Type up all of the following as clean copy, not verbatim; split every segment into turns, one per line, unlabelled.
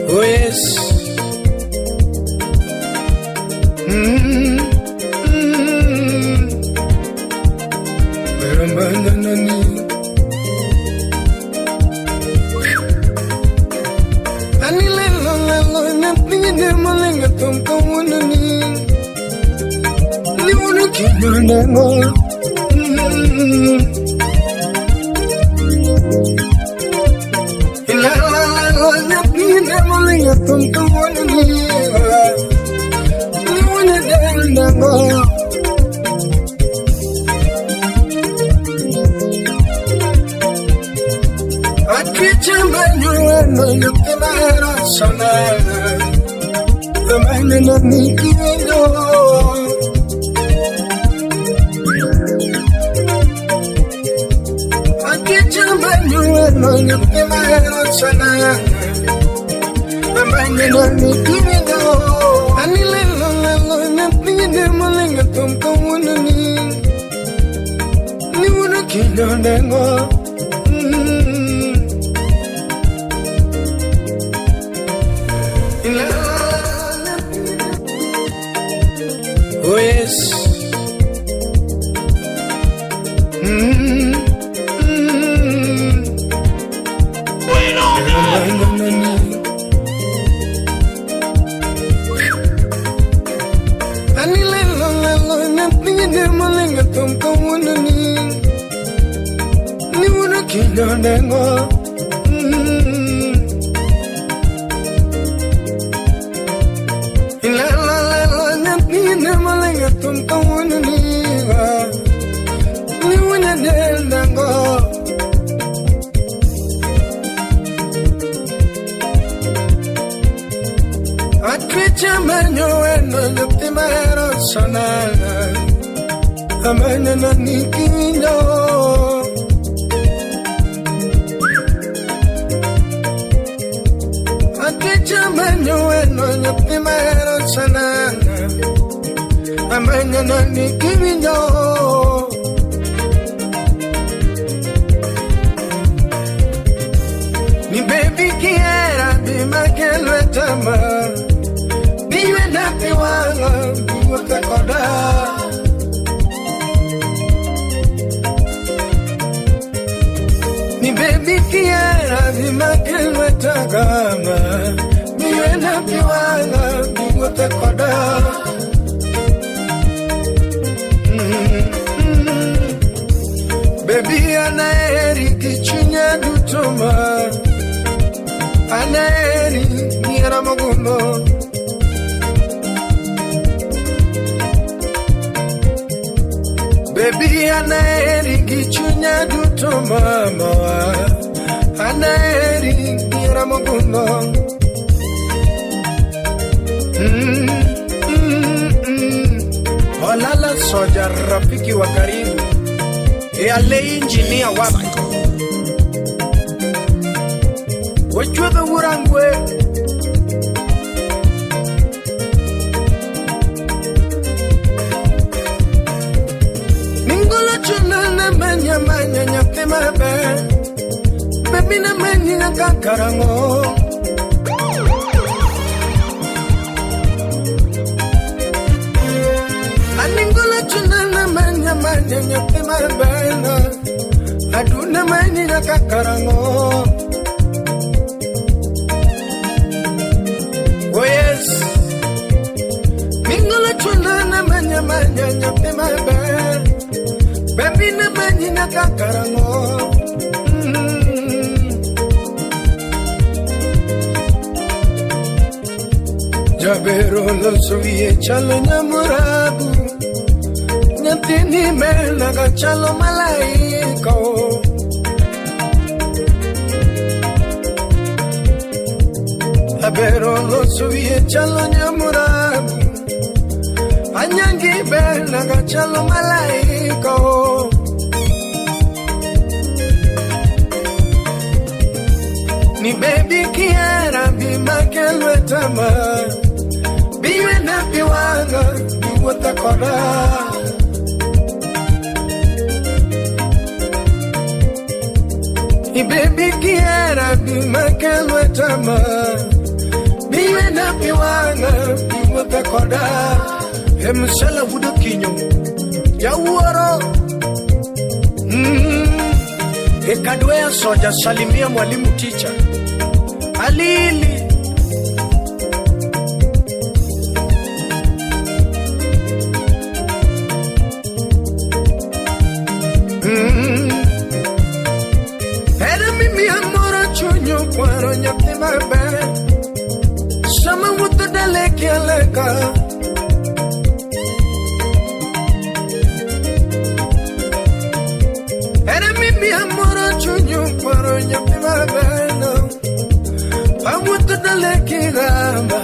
Oh yes. Oh yes. Mi baby quiera, dime que lo estama. Dime na piwanga, dime te koda. Mi baby quiera, dime que lo estama. Dime na piwanga, dime te koda. Baby anaeri kichunya dutoma. Anaeri nira magumo. Baby anaeri kichunya dutoma. Anaeri nira magumo. Olala soja rafiki wa karibu. Ale engineer wapi? Wachwe the urangwe. Ningola chuna na manya nyapema be. Baby na manya kakarango. Aningola chuna na manya nyapema be. Aduna mani na kakarango. Oh yes. Mingola chuna na manya nyapema be. Baby na mani na kakarango. Jabero lo suye chalo nyamurabu. Nyatini me naga chalo malaika. Jabero lo suye chalo nyamurabu. Anyangi be naga chalo malaika. Ni baby kiera bima kelwe tama. Biwe na piwanga biwe takora. baby kiera bimakelo etama biwe na piwanga biwe pekoda emsela wudo kinyo jaworo ekadwe ya soja salimia mwalimu teacher Alili Era mi amor chunyo kwaro nyate mabe Sama wuto daleki aleka Era mi amor chunyo kwaro nyate mabe I want to daleki gamba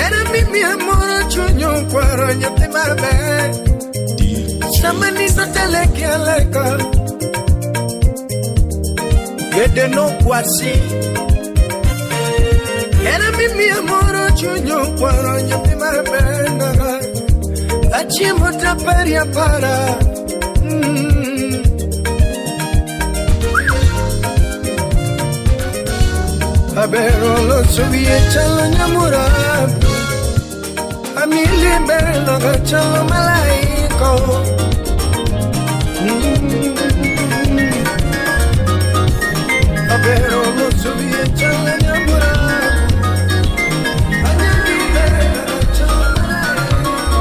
Era mi amor chunyo kwaro nyate mabe Samani so daleki aleka Gede no kwasi Era mi amor chunyo kwaro nyate mabe Achimo taperia para Abero lo subie chalo nyamura Amili belo chalo malaiko Abero lo subie chalo nyamura Amili belo chalo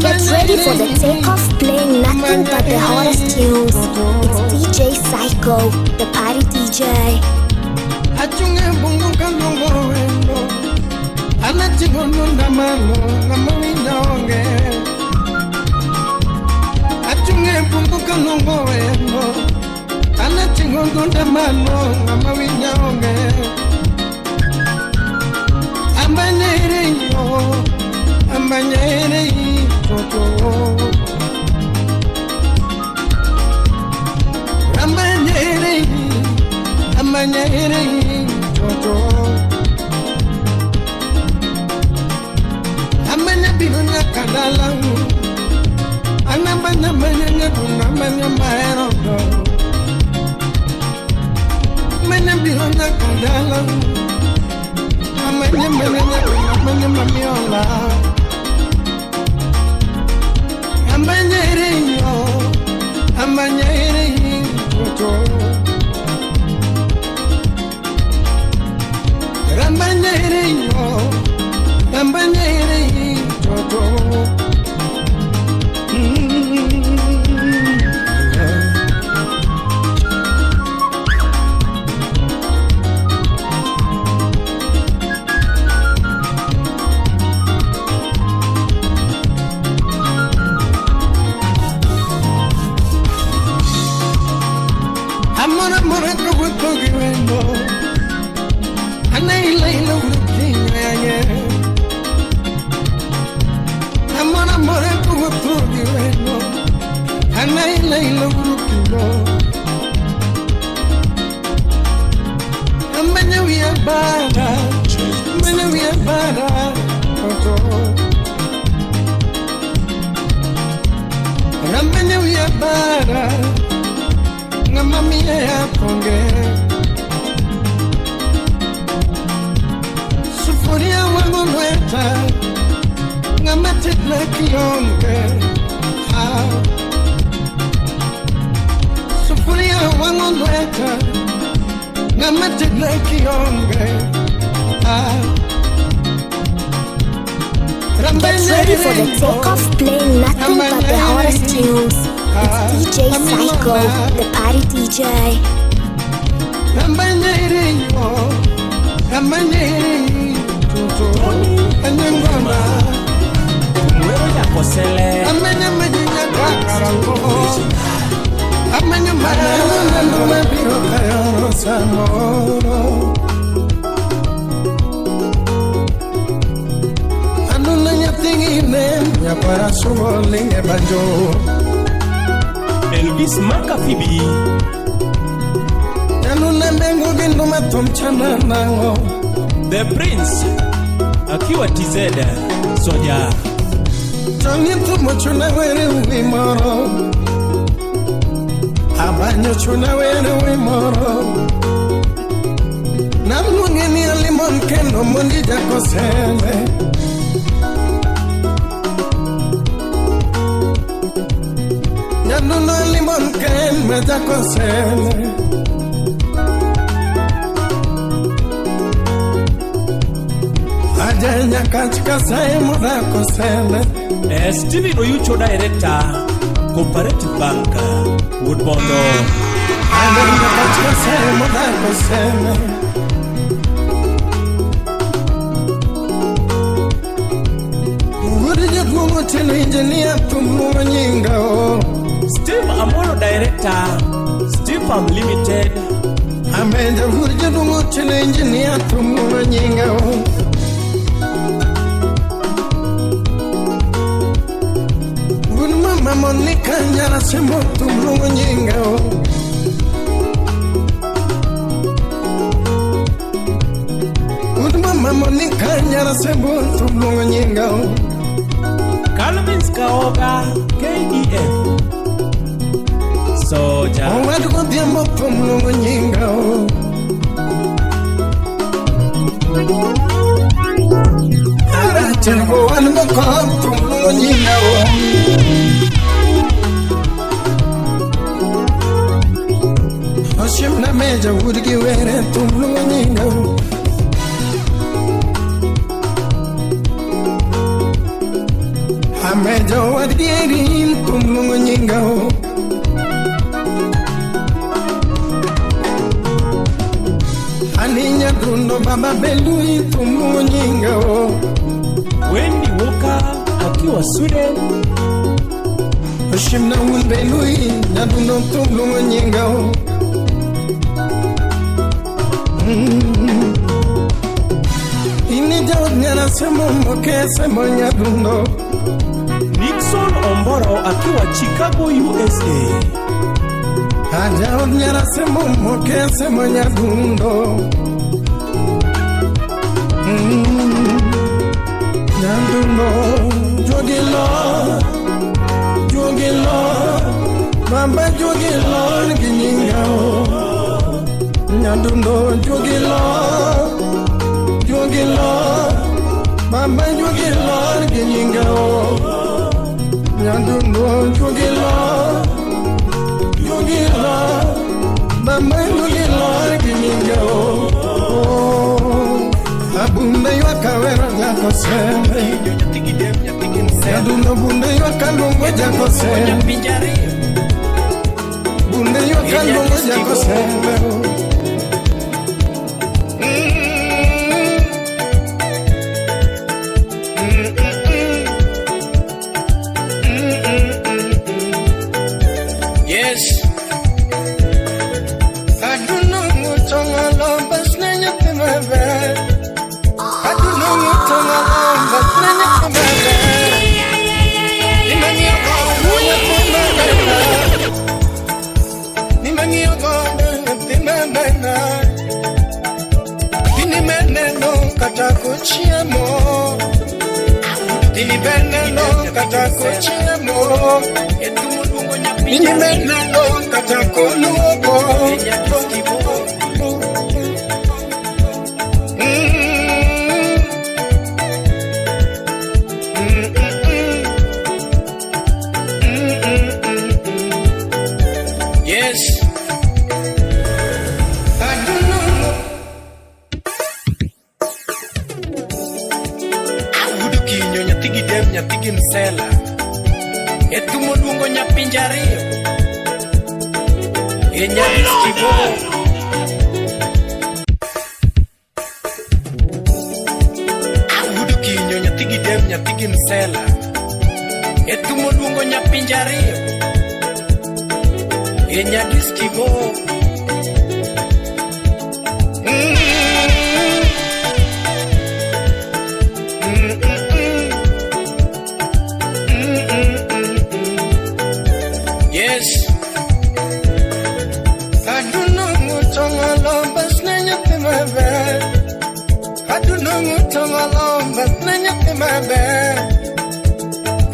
Get ready for the takeoff, playing nothing but the hottest tunes. It's DJ Psycho, the party DJ.
Achunge bungu kanongo wendo Anachigono namano namani naonge Achunge bungu kanongo wendo Anachigono namano namani naonge Ambanyere yo Ambanyere toto Ambanyere Amanyere toto Amanya bihunya kadala Anambanya manya kunamanya maero Amanya bihunya kadala Amanya kunamanya mamiola Amanyere yo Amanyere toto Rambanyere yo, Rambanyere toto. Amor, todo viviendo. Amor, como tú viviendo, Anay lo grupo, Amanya via bara, Amanya via bara, Amanya via bara, Namami ya ponge. Sufuria wangu nweta Ngamatitla kionge Sufuria wangu nweta Ngamatitla kionge
Get ready for the takeoff, playing nothing but the hottest tunes. It's DJ Psycho, the party DJ.
Rambanyere yo, Rambanyere toto, Anyangona.
Mwero ya kosele.
Amanya majinya kakarango. Amanya marana numa biro kayano samoro. Anuna nyatingi nemu. Nyakwara sumo linge banjo
Elvis Makafibi
Nanu nembengu gindu matom chana nango
The Prince akiwa TZ Soja
Tongi tumo chuna were uimoro Abanyo chuna were uimoro Namu ngeni alimon keno mondi jako sele Nanu alimon ken me jako sele Ajanya kachika sai muda ko sele
Steven Oyucho Director Cooperative Bank Woodbondo
Ajanya kachika sai muda ko sele Mungu tena engineer tumu nyinga o
Steve Amolo Director Steve Unlimited
Amenja hurje Mungu tena engineer tumu nyinga o Gunma mama nikanyara semo tumu nyinga o Gunma mama nikanyara semo tumu nyinga o
Calvin's Kaoga KDF Soja
Wadu kwa diambo tumu nyinga o Aratengo wanu kwa tumu nyinga o Oshim na meja wudgi were tumu nyinga o Ameja wadiri tumu nyinga o Aninya dundo baba belui tumu nyinga o
Wendy Walker akiwa Sweden
Oshim na belui na dundo tumu nyinga o Ini jawad nyana semo moke semo nyadundo
Nixon Omboro akiwa Chicago USA
Jawad nyana semo moke semo nyadundo Nyadundo jogilo Bamba jogilo Nginyinga o Nyadundo jogilo Bamba jogilo Nginyinga o Nyadundo jogilo Bamba jogilo Nginyinga o Abunda yuakawera jako seme Nyadundo bunda yuakalungo jako seme Bunda yuakalungo jako seme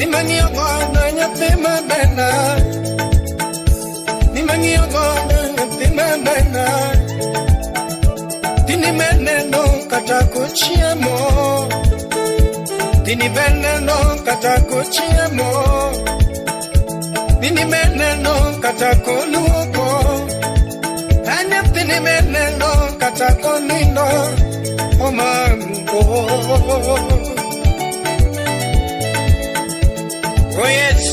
Nimangio godo nyathi mabena, nimangio godo nyathi mabena. Tini meneno kata kuchiemo, tini meneno kata kuchiemo, tini meneno kata koluoko, anya tini meneno kata konino, omango. Oh yes.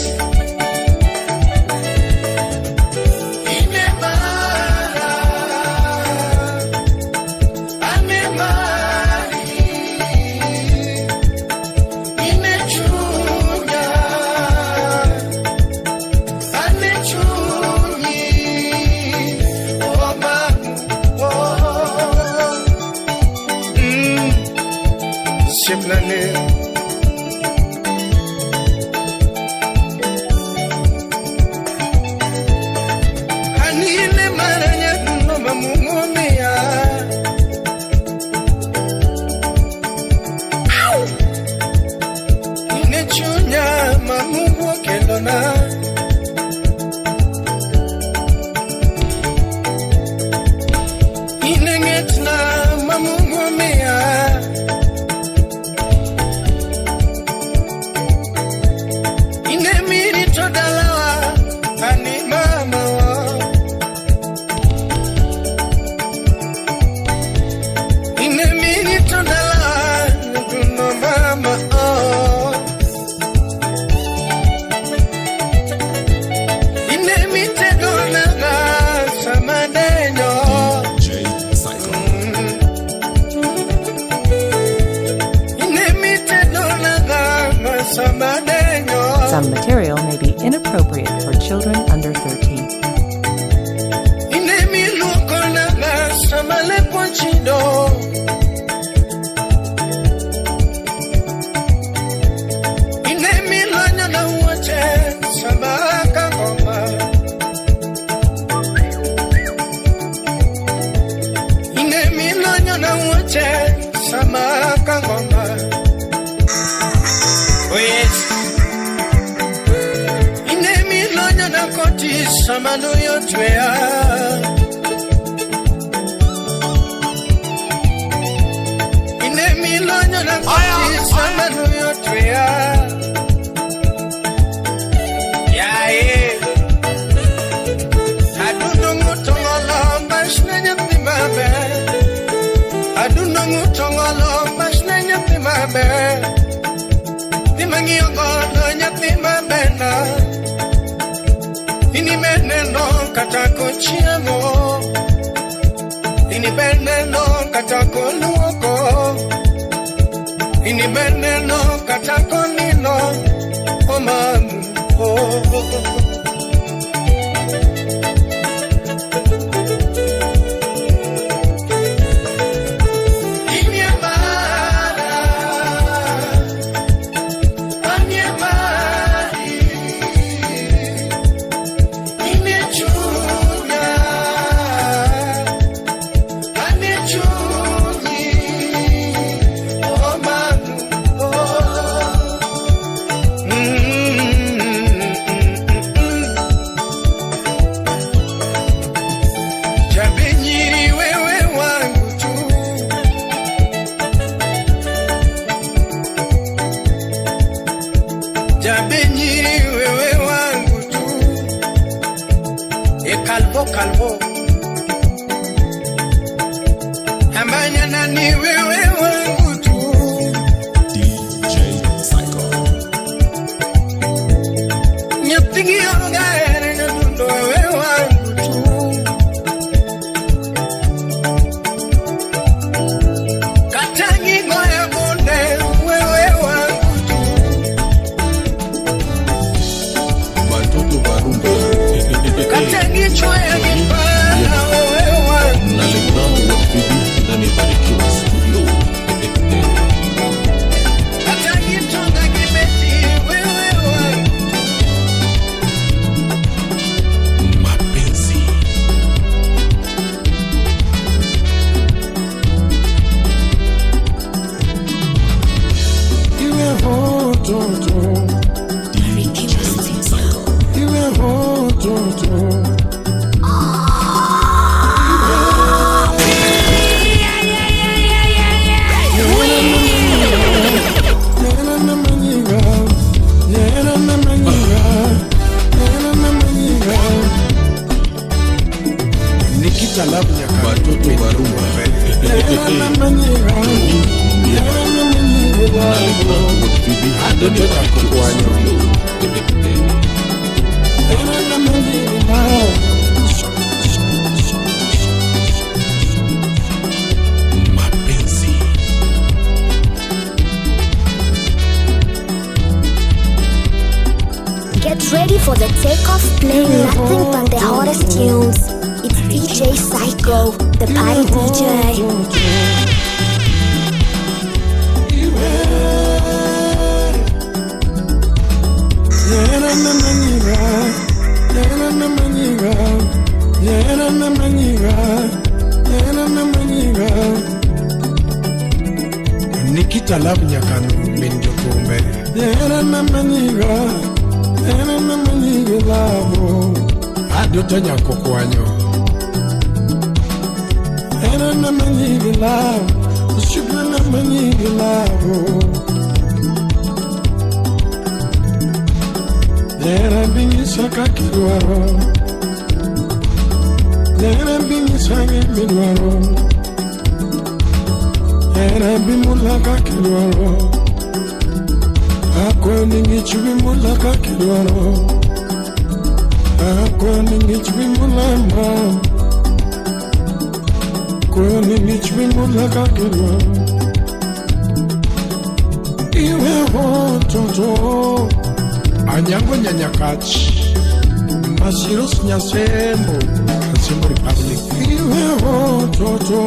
Some material may be inappropriate for children under 13.
Samano yotwea Inemi lonyo na koti samano yotwea Yae Aduno ngutongolo bashne nyathi mabe Aduno ngutongolo bashne nyathi mabe Timangio godo nyathi mabe na Ini meneno katako chiemo, ini meneno katako luoko, ini meneno katako nino, omamu. Calvo Amanya nani wewe wangu tu
DJ Psycho
Nyaptingi yonga ere ndundo wewe wangu tu Katangi ngoya bonde wewe wangu tu
Matoto barumba
Katangi choya kipana wewe wangu
na lembrando wa bibi na nibarikiwa studio
Katangi tonga kimeti wewe wangu
Get ready for the takeoff, playing nothing but the hottest tunes. It's DJ Psycho, the party DJ.
Nikita love nyakanu minjo kumbe. Yena manyiga lavo. Adoto nyako kwanyo. Yena manyiga lavo. Shukna na manyiga lavo. Yena bingi saka kidwaro. Yena bingi saka kidwaro. Era bimulaka kilwaro. Akwa ningi chibimulaka kilwaro. Akwa ningi chibimulama. Akwa ningi chibimulaka kilwaro. Iwe hototo anyango nyanyakachi Masiros nyasembo Nyasembo Republic. Iwe hototo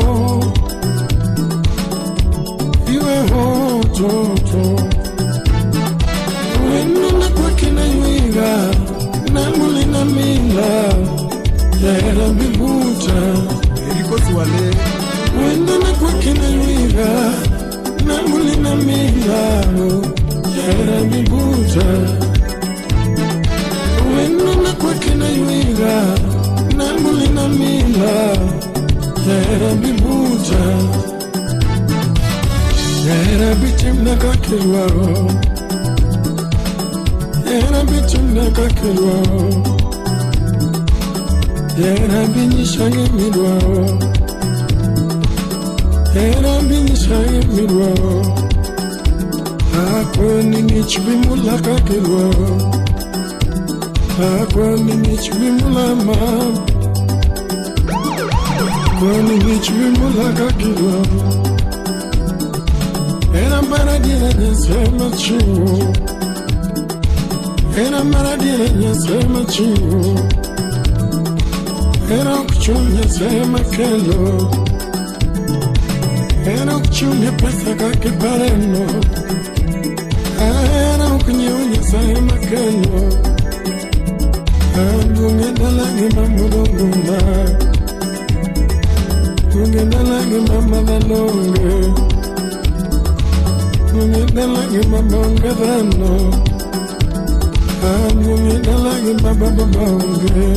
Iwe hototo Wenuna kwa kina yuiga Namuli na mila Yera bibuta Eriko Zwale. Wenuna kwa kina yuiga Namuli na mila Yera bibuta Wenuna kwa kina yuiga Namuli na mila Yera bibuta Yera bitim na kakilwaro. Yera bitim na kakilwaro. Yera binishangi midwaro. Yera binishangi midwaro. Akwa ningi chibimula kakilwaro. Akwa ningi chibimula mam. Akwa ningi chibimula kakilwaro. Era maradira nyasema chiwo. Era maradira nyasema chiwo. Era kuchunya sema kelo. Era kuchunya pesa kake pareno. Era kunyunya sema kelo. Andungedala gima mudonguna. Andungedala gima madalonge. Andungedala gima mongadano. Andungedala gima bababonge.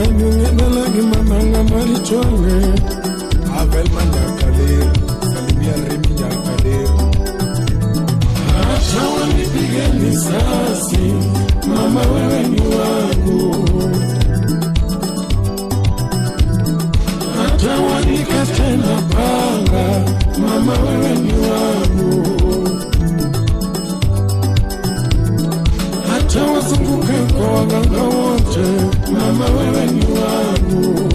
Andungedala gima manga marichonge. Abel Manyakale, Salimia Remi Nyakale. Hata wanipige risasi, mama wewe ni wangu. Hata wanikate na panga, mama wewe ni wangu. Hata wazunguke kwa waganga wote, mama wewe ni wangu.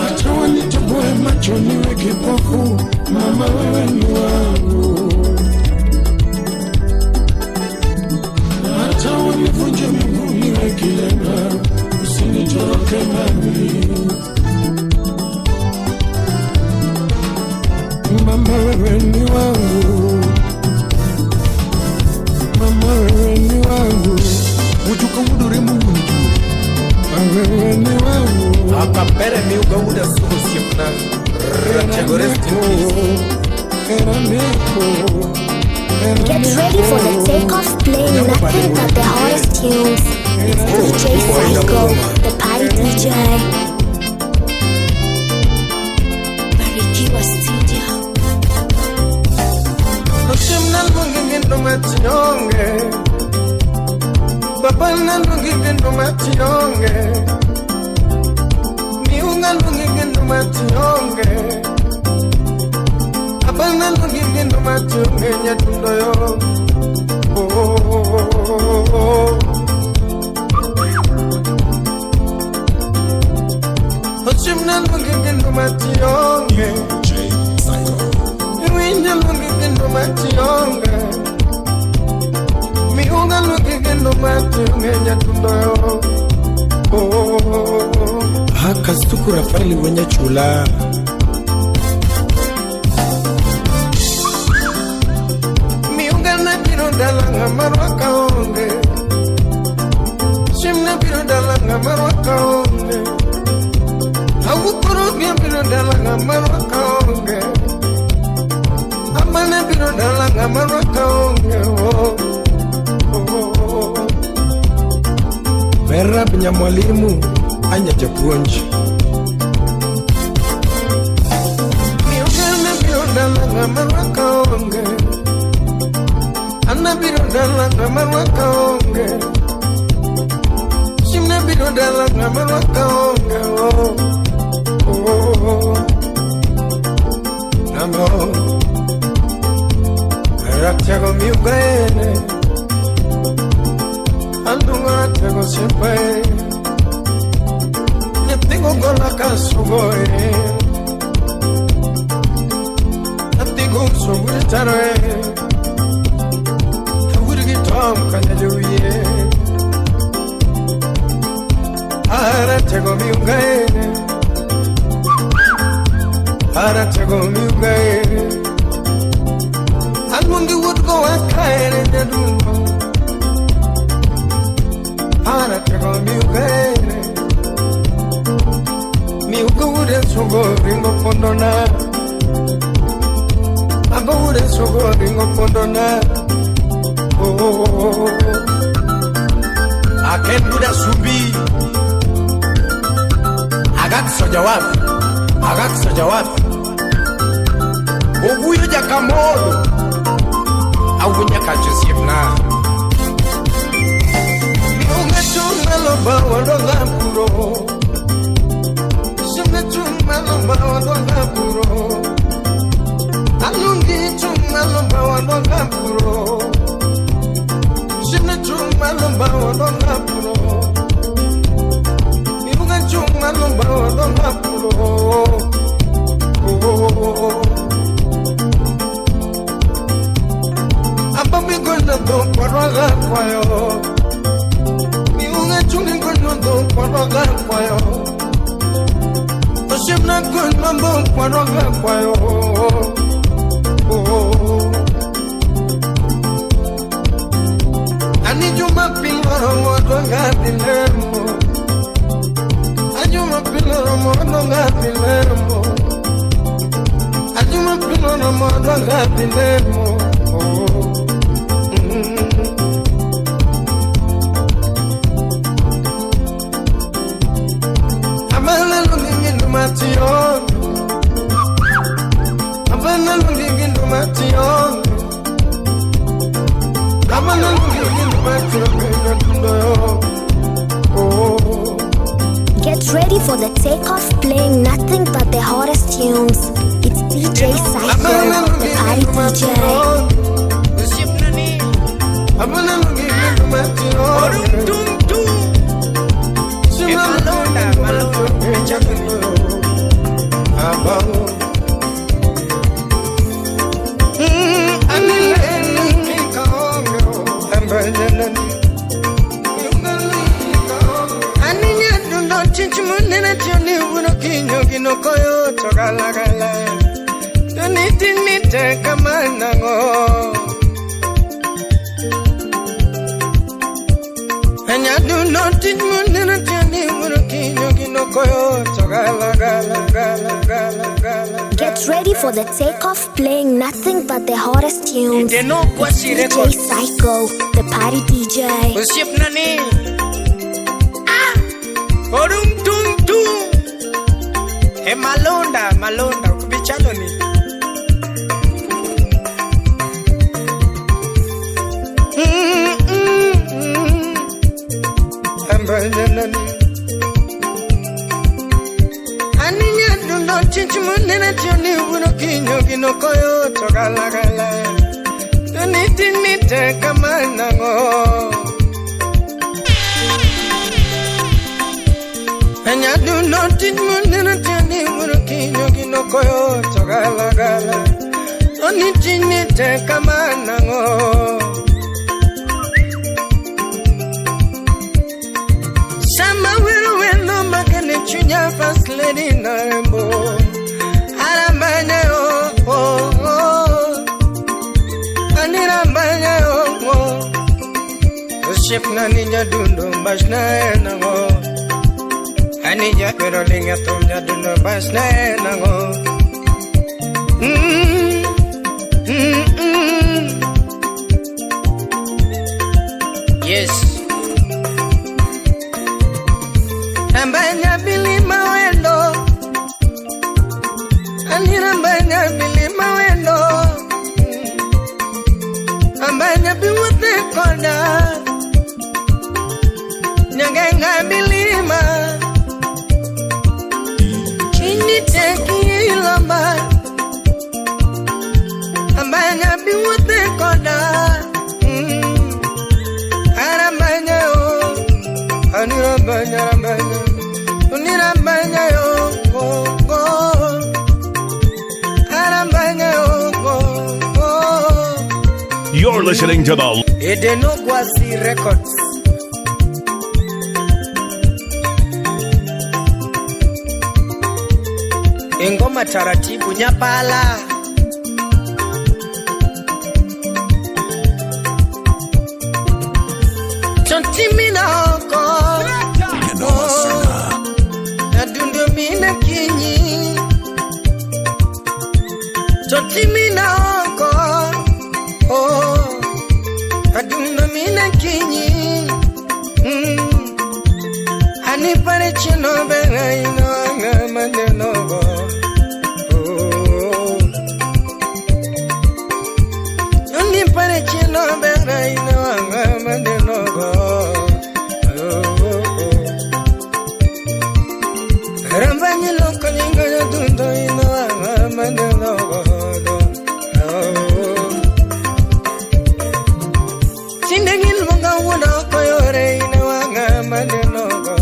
Hata wanitoboe macho niwe kipofu, mama wewe ni wangu. Hata wanivunje miguu niwe kilema, usinitoroke mami. Mama wewe ni wangu. Mama wewe ni wangu.
Ujuka udure Mungu nijue.
Wewe ni wangu.
Hapa mbele mi ugauda suko siapna. Rachagoresti
Get ready for the takeoff, playing nothing but the hottest tunes. It's DJ Psycho, the party DJ. Barikiwa Studio.
Oshimna lungingendo machionge. Papa na lungingendo machionge. Miunga lungingendo machionge. Papa na lungingendo machionge nyatundo yo. Oshimna lungingendo machionge.
DJ Psycho.
Iwinya lungingendo machionge. wenya tundoyo.
Kastuku Rafaeli wenya chula.
Miunga na biro dalanga marwa kaonge. Shimna biro dalanga marwa kaonge. Awukuru biro dalanga marwa kaonge. Amane biro dalanga marwa kaonge.
Vera binya mwalimu anya japuonji.
Miungana biro dalanga marwa kaonge. Anna biro dalanga marwa kaonge. Shimna biro dalanga marwa kaonge. Namo Ratyago miugane Andunga ratyago siempre Netigo gola kasugoe Netigo sumulitare Hawurigi tom kanyajuye Ratyago miugane Ratyago miugane Almungi would go and cry in the room. Paratego miugere. Miugo would and so go ringo pondona. Abo would and so go ringo pondona. Oh, I can't do that subi. I got Sojawaf. Oguyo Jakamodo. Awunya kachusifna Miunga chunga loba wadonga puro Shunga chunga loba wadonga puro Alungi chunga loba wadonga puro Shunga chunga loba wadonga puro Miunga chunga loba wadonga puro Abami gono do kwaroga kwayo. Miunga chungi gono do kwaroga kwayo. Oshimna gono do kwaroga kwayo. Anijuma piloro modonga pilemo. Anijuma piloro modonga pilemo. Anijuma piloro modonga pilemo.
Get ready for the takeoff, playing nothing but the hottest tunes. It's DJ Psycho, the party DJ. Get ready for the takeoff, playing nothing but the hottest tunes. It's DJ Psycho, the party DJ.
Malonda, kubichalo ni. Aninya dundo chichimunena tioni uno kinyo kino koyo togalagala. Tunitinite kamanango. Anya dundo chichimunena tioni uno kinyo kino koyo togalagala. Tunitinite kamanango. ship na ninja dundo bas na nango. Anija pero linga tumja dundo bas na nango. Yes. Ambanya bilima wendo. Anira ambanya bilima wendo. Ambanya biwate koda. Nyangenga bilima. Chini teki ilamba. Ambanya biwate koda. Arambanya o. Anirambanya rambanya. Unirambanya yo go go. Arambanya yo go go.
You're listening to the
Edenogwazi Records. Engoma taratibu nyapala. Chontimina oko. Nadundo mina kinyi. Chontimina oko. Oh, adundo mina kinyi. Hani pare chino bena ino anga mandeno go. Oh, hani pare chino bena ino anga mandeno go. Rambani loko linga adundo ino anga mandeno go. Sindengil mga wuna koyore ina wanga manenogo.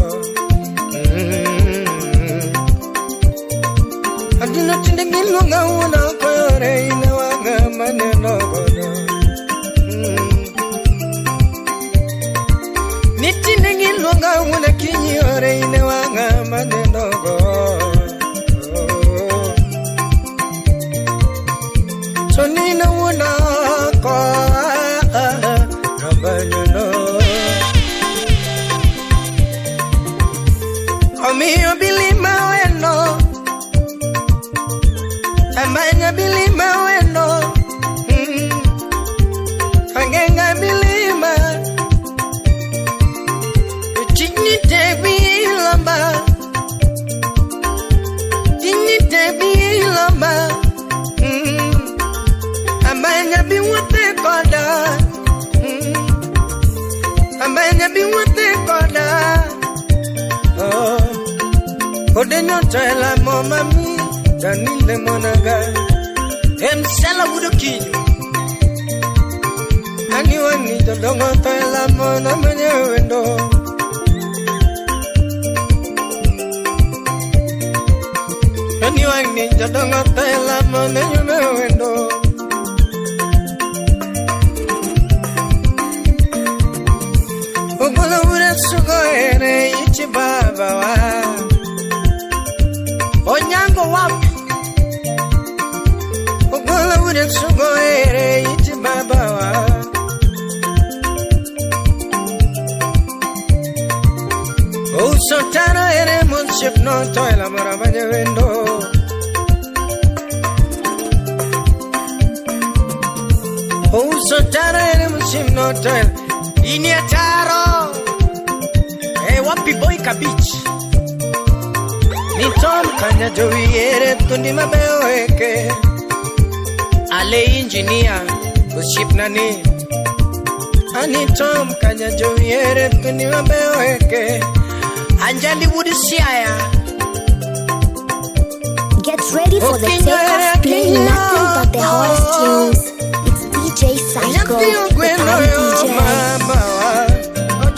Aduna sindengil mga wuna koyore ina wanga manenogo. Nitindengil mga wuna kinyore ina wanga manenogo. So nina wuna ko. Omiyo bilima weno. Amanya bilima weno. Angenga bilima. Chini tebi lamba. Chini tebi lamba. Amanya biwate koda. Amanya biwate koda. Oh, Odenyo tela mama mi, Danile monaga, Sela wudukinyo. Anyone the dongo tela mona mwenye wendo. Anyone the dongo tela mona mwenye wendo. Ogola ure sugo ere ichi baba wa. Onyango wapi. Ogola ure sugo ere ichi baba wa. Uso tano ere munship no toila marabanya wendo. Uso tano ere munship no toila. Ini ataro. Wapi boy kabich. Ni Tom kanya jowiere tundi mabeo eke. Ale engineer uship nani. Ani Tom kanya jowiere tundi mabeo eke. Anjali would siaya.
Get ready for the takeoff, playing nothing but the hottest tunes. It's DJ Psycho, the Pine DJ.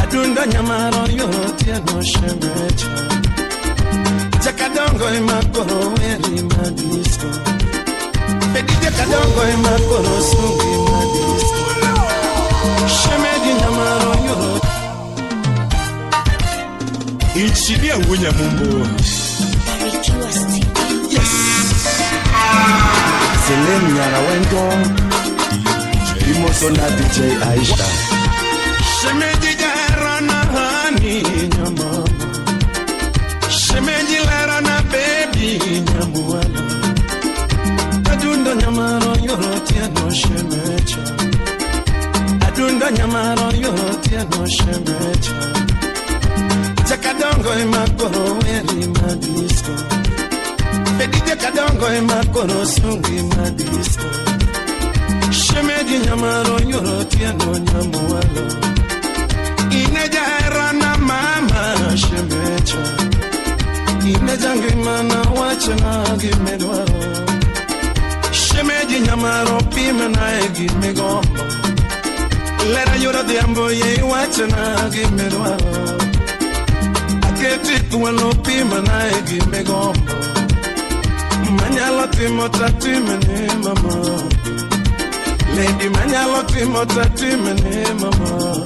Adunda nyamaro yote no shemecha. Jakadongo imakoro eri madisco. Bedite kadongo makoro sungi madisco. Shemedi nyamaro yoro.
Inchilia ngunya mumbo.
Yes.
Selem nyara wendo. Imoso na DJ Aisha.
Shemedi jara na hani nyamama. Shemedi lara na baby nyamuala. Adunda nyamaro yoro tiano shemecha. Adunda nyamaro yoro tiano shemecha. Jakadongo makoro weri madisco. Bedite kadongo makoro sungi madisco. Shemedi nyamaro yoro tiano nyamuala. Inejara na mama shemecha. Inejangi mana wachana gimedwaro. Shemedi nyamaro pima na gimegombo. Lera yoro diambo ye wachana gimedwaro. Aketi tuwalo pima na gimegombo. Manyalo timo tatimene mama. Lady manyalo timo tatimene mama.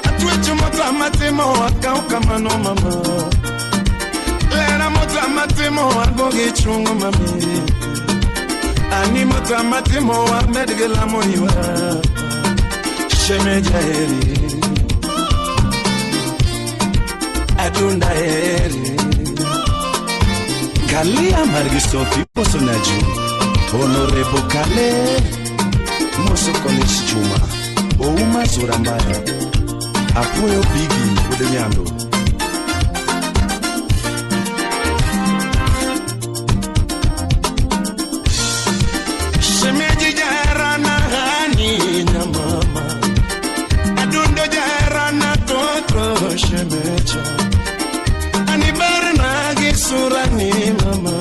Atwechu mota matimo wakau kamano mama. Lera mota matimo wagogi chungu mami. Ani mota matimo wa medigela moniwa. Shemeja eri. Adunda eri.
Kalia Margisofi Posonaji. Honorable Kale. Moso College Chuma. Ouma Zurambaya. Apoyo Bigi Udenyando.
Shemeji jara na hani na mama. Adundo jara na toto shemecha. Anibara na gisura ni mama.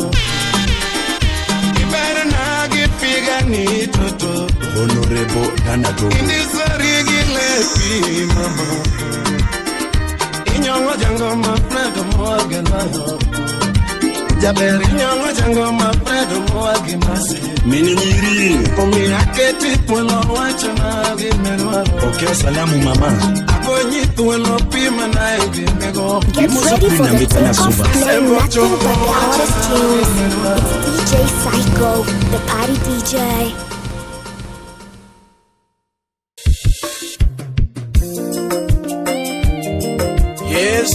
Ibara na gipiga ni toto.
Honorable Danato.
Indizarigi lepi mama. Inyongo jango ma predo moage na yo. Jaberi inyongo jango ma predo moage masi.
Minimiri.
Omi aketi puelo wacho na gimenwaro.
Okay, salamu mama.
Aponyi puelo pima na gimego.
Get ready for the takeoff play nothing but the hottest tunes. It's DJ Psycho, the party DJ.
Yes.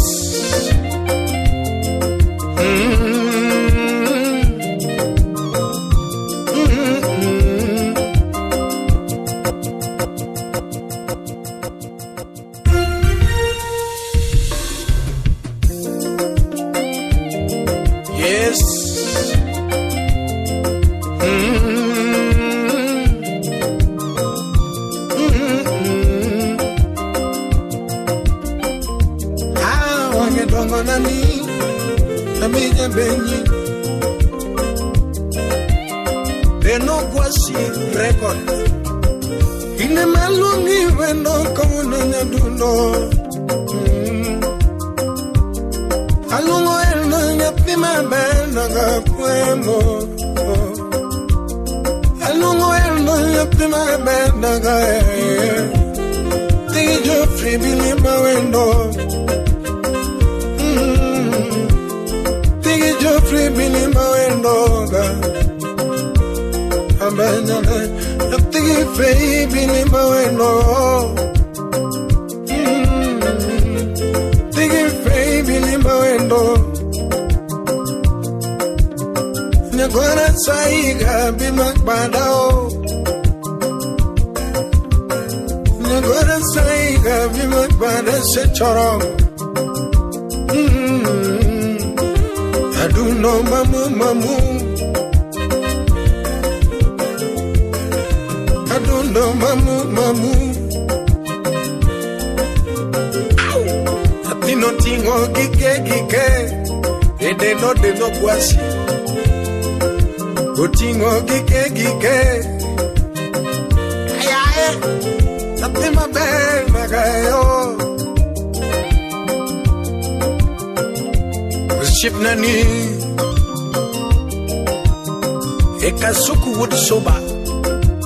Yes. Dongo nani na minya benyi Beno kwasi record Ine malungi wendo kono nyaduno Alungo elno nyapima benda gapuemo Alungo elno nyapima benda gae Tijo fribili mawendo Joffrey Billy Mawendoga Abandana Tigi Fay Billy Mawendo Tigi Fay Billy Mawendo Nyagora Saiga Bimakbadao Nyagora Saiga Bimakbada Sechorong Aduno mamu mamu Aduno mamu mamu Atino tingo gike gike Ede no de no kwasi Otingo gike gike Ayaye Atima ben magayo Ship nani Ekasuku wood soba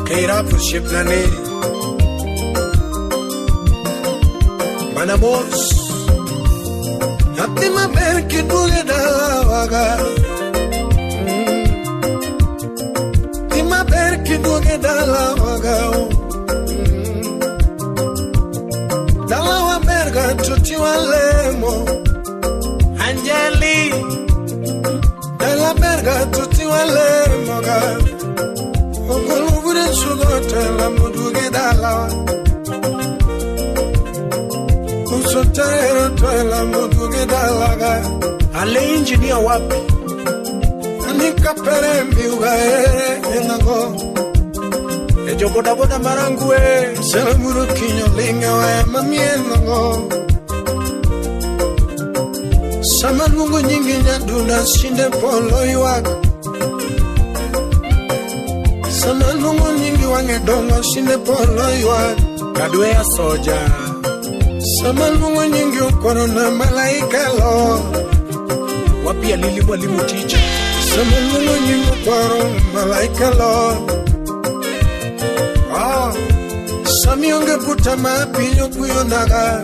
Keira for ship nane Manamos Hatima berki dugeda waga Tima berki dugeda waga Dalawa berga tuti walemo Angeli Dala berga tuti walemo ga Okolo bude sugote la muduge dalawa Usotero twela muduge dalaga Ale engineer wapi Anika perembi ugaere enango Ejo boda boda marangue Selamuru kinyo linga wa mamienango Sama nungu nyingi nyaduna shinde polo iwak Sama nungu nyingi wange dongo shinde polo iwak Kadwe ya soja Sama nungu nyingi ukono na malaika lo Wapi ya lili walimu teacher Sama nungu nyingi ukono malaika lo Sami onge puta mapinyo kuyonaga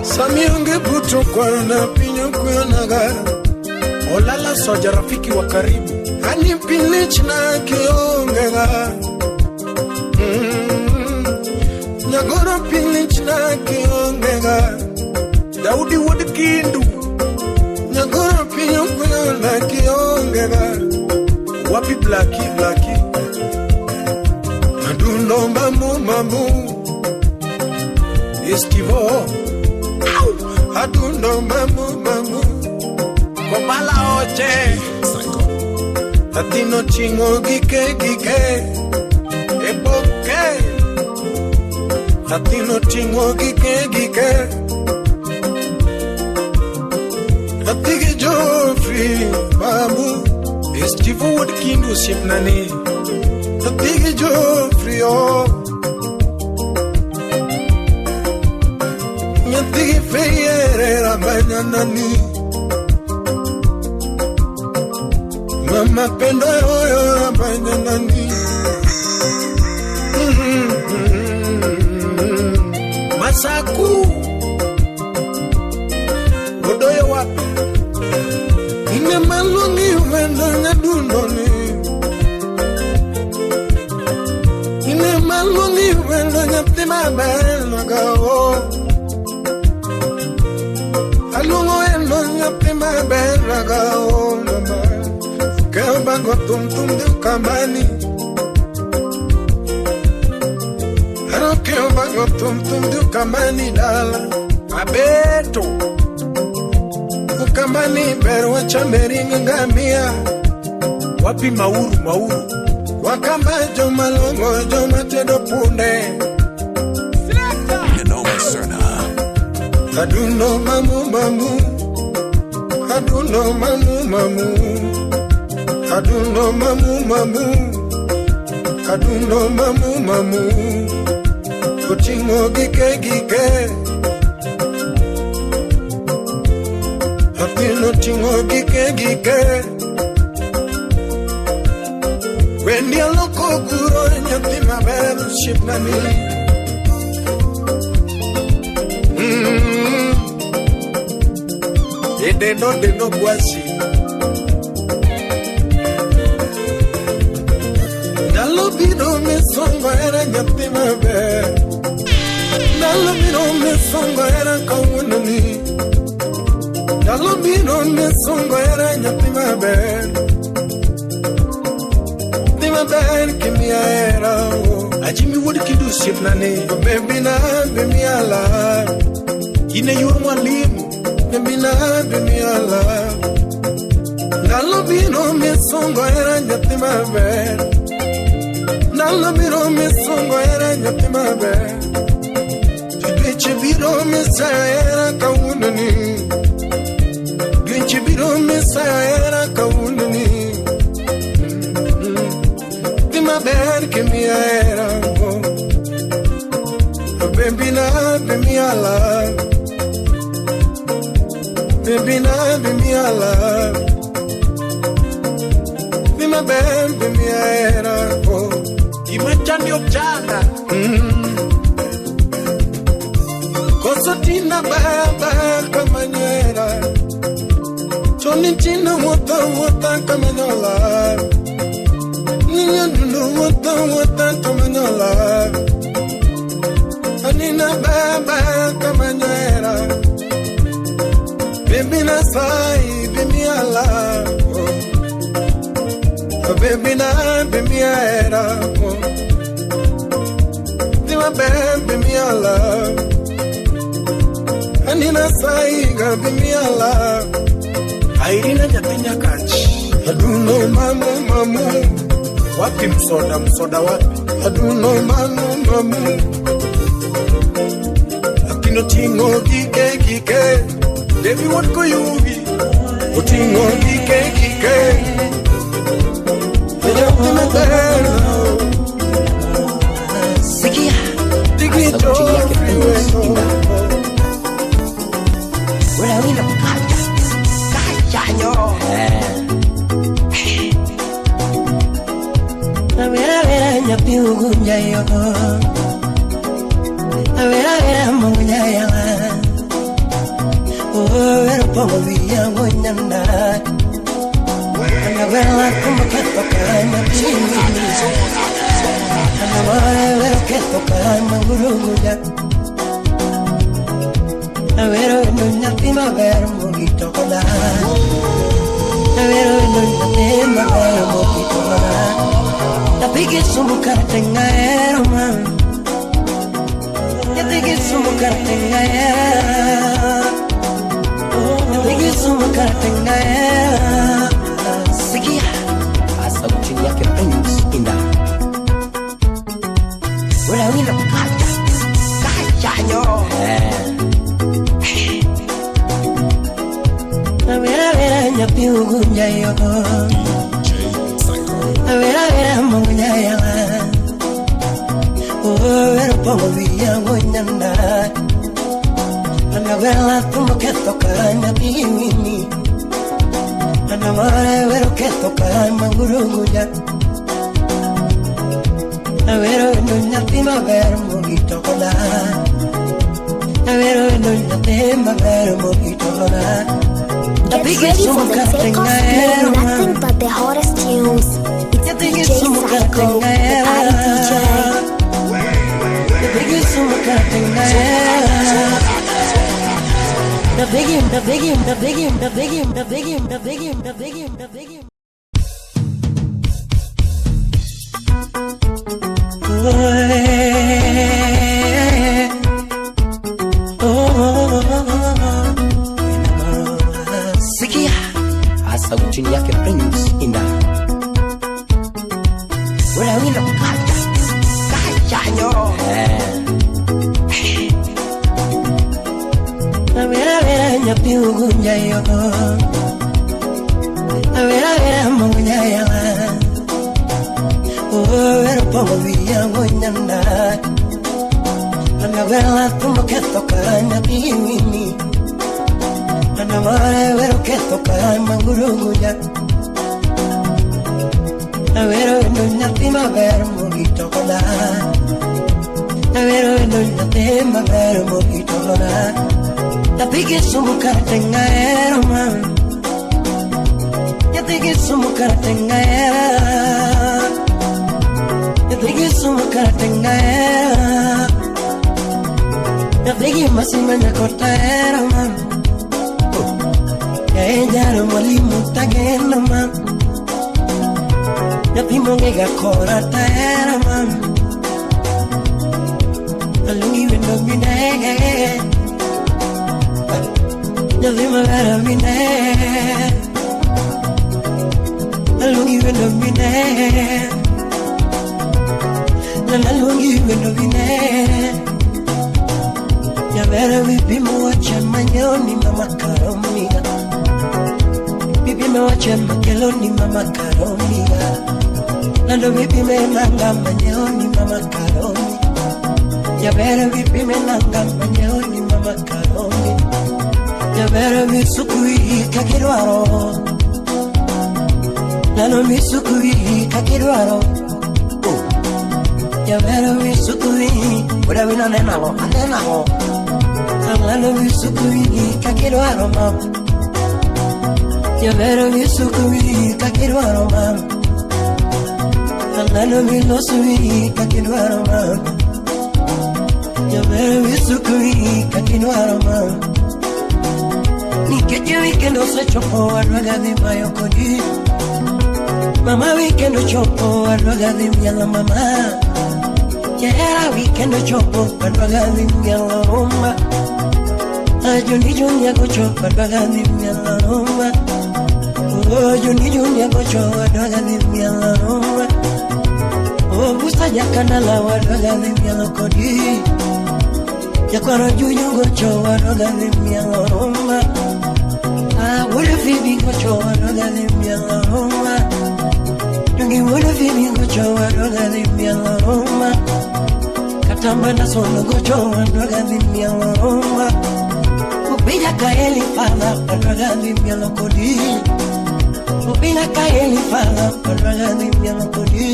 Sami onge puto kwa na pinyo kuyonaga Olala soja rafiki wa karibu Hani pilich na kiongega Nyagoro pilich na kiongega Daudi wadi kindu Nyagoro pinyo kuyona kiongega Wapi blaki Adundo mamu Estivo Adundo mamu Kopala oche Atino chingo gike Epoke Atino chingo gike Atigi Joffrey mamu Estivo wad kindu sipnani Atigi Joffrey Nyatigi feyere rabanyanani Mama pendo yoyo rabanyanani Masaku Godoyo wapi Ine malungi wendo nyadundoni Ine malungi wendo nyatima bel gao Alungo endo nyatima bel gao Keo bango tum de kamani Haro keo bango tum de kamani dala Abeto Ukamani berwa chamberinga ngamia Wapi mauru Wakamba jo malongo jo matedo punde Aduno mamu Aduno mamu Aduno mamu Kuchingo gike Atino chingo gike Wendi aloko guro nyati maberu shipnani De no guasi Dalo biro me songo era nyati maberu Dalo biro me songo era kawunani Dalo biro me songo era nyati maberu Kimi era Ajimi wodi kindu sip nane Baby na bemi ala Ine yur mwalimu Baby na bemi ala Nalo biro me songo era nyati maber Nalo biro me songo era nyati maber Dwiche biro me sa era kawunani Dwiche biro me sa era kawunani Maber que me era Baby na be me ala Baby na be me ala Tima bembe miera oh imachani opchana Koso tina baba kamanyera Toni tina wota kamanyola Ninya nunu wota kamanyola Anina baba kamanyera Baby na sai baby ala Baby na baby era Tima baby ala Anina saiga bimiala Airina nyatinya kachi Aduno mamu Wapi msoda wapi Aduno mamu Akino tingo kike Devi watko yugi Utingo kike Ayatina bero
Sikia
Digi jofri weno
Wala wila Kachaño Vera nyapiugunya yo Vera mungunya ya Vera pongo via ngonyanda Ana vera como que toca na chini Ana vera que toca na gurugunya Avero nunya primavera mojito cola Avero nunya primavera mojito cola Tapi que sumu kartenga era man Tapi que sumu kartenga era Tapi que sumu kartenga era Sikia asa kuchinya ke prince inda Wala wila kachaño Vera nyapiugunya yo Vera mungunya ya Vera pongo via ngonyanda Ana vera como que toca na piwini Ana vera que toca mangurugunya Vera nunya primavera mojito cola Vera nunya primavera mojito cola
Get ready for the takeoff playing nothing but the hottest tunes. It's DJ Psycho, the party DJ.
The big him. Sikia asa uchini yake prince inda Wala wila kachaño Vera nyapiugunya yo Vera mungunya ya Vera pongo via ngonyanda Ana vera como que toca na piwini Ana vera que toca mangurugunya Vera nunya primavera mojito cola Vera nunya primavera mojito cola Tapi que sumu kartenga era man Tapi que sumu kartenga era Tapi que sumu kartenga era Tapi que masimanya kota era man Ella era mwalimu tagenda man Tapi mongega kora ta era man Alungi wendo minege Ya primavera vine Alungi wendo vine La lungi wendo vine Ya vera vipi mwacha manyoni mama karomiga Vipi mwacha makeloni mama karomiga Lando vipi menanga manyoni mama karomi Ya vera vipi menanga manyoni mama karomi Ya vera mi sukui kakirwaro Lalo misukui kakirwaro. Ya vero misukui, ora vino nenago, anenago. Lalo misukui kakirwaro mam. Ya vero misukui kakirwaro mam. Lalo misukui kakirwaro mam. Ya vero misukui kakirwaro mam. Ni que weekend se chopo alwaga de mayo kodi. Mama weekend chopo alwaga de miala mama. Yeah, weekend chopo alwaga de miala roma. Ajoni junya go chopo alwaga de miala roma. Oh, joni junya go chopo alwaga de miala roma. Oh, busta yakana la alwaga de miala kodi. Yakwaro junya go chopo alwaga de miala roma. What if you go to another leave alone? Don't you want to go to another leave alone? Katambana solo go to another leave alone. Ubila kaeli fala another leave alone. Ubila kaeli fala another leave alone.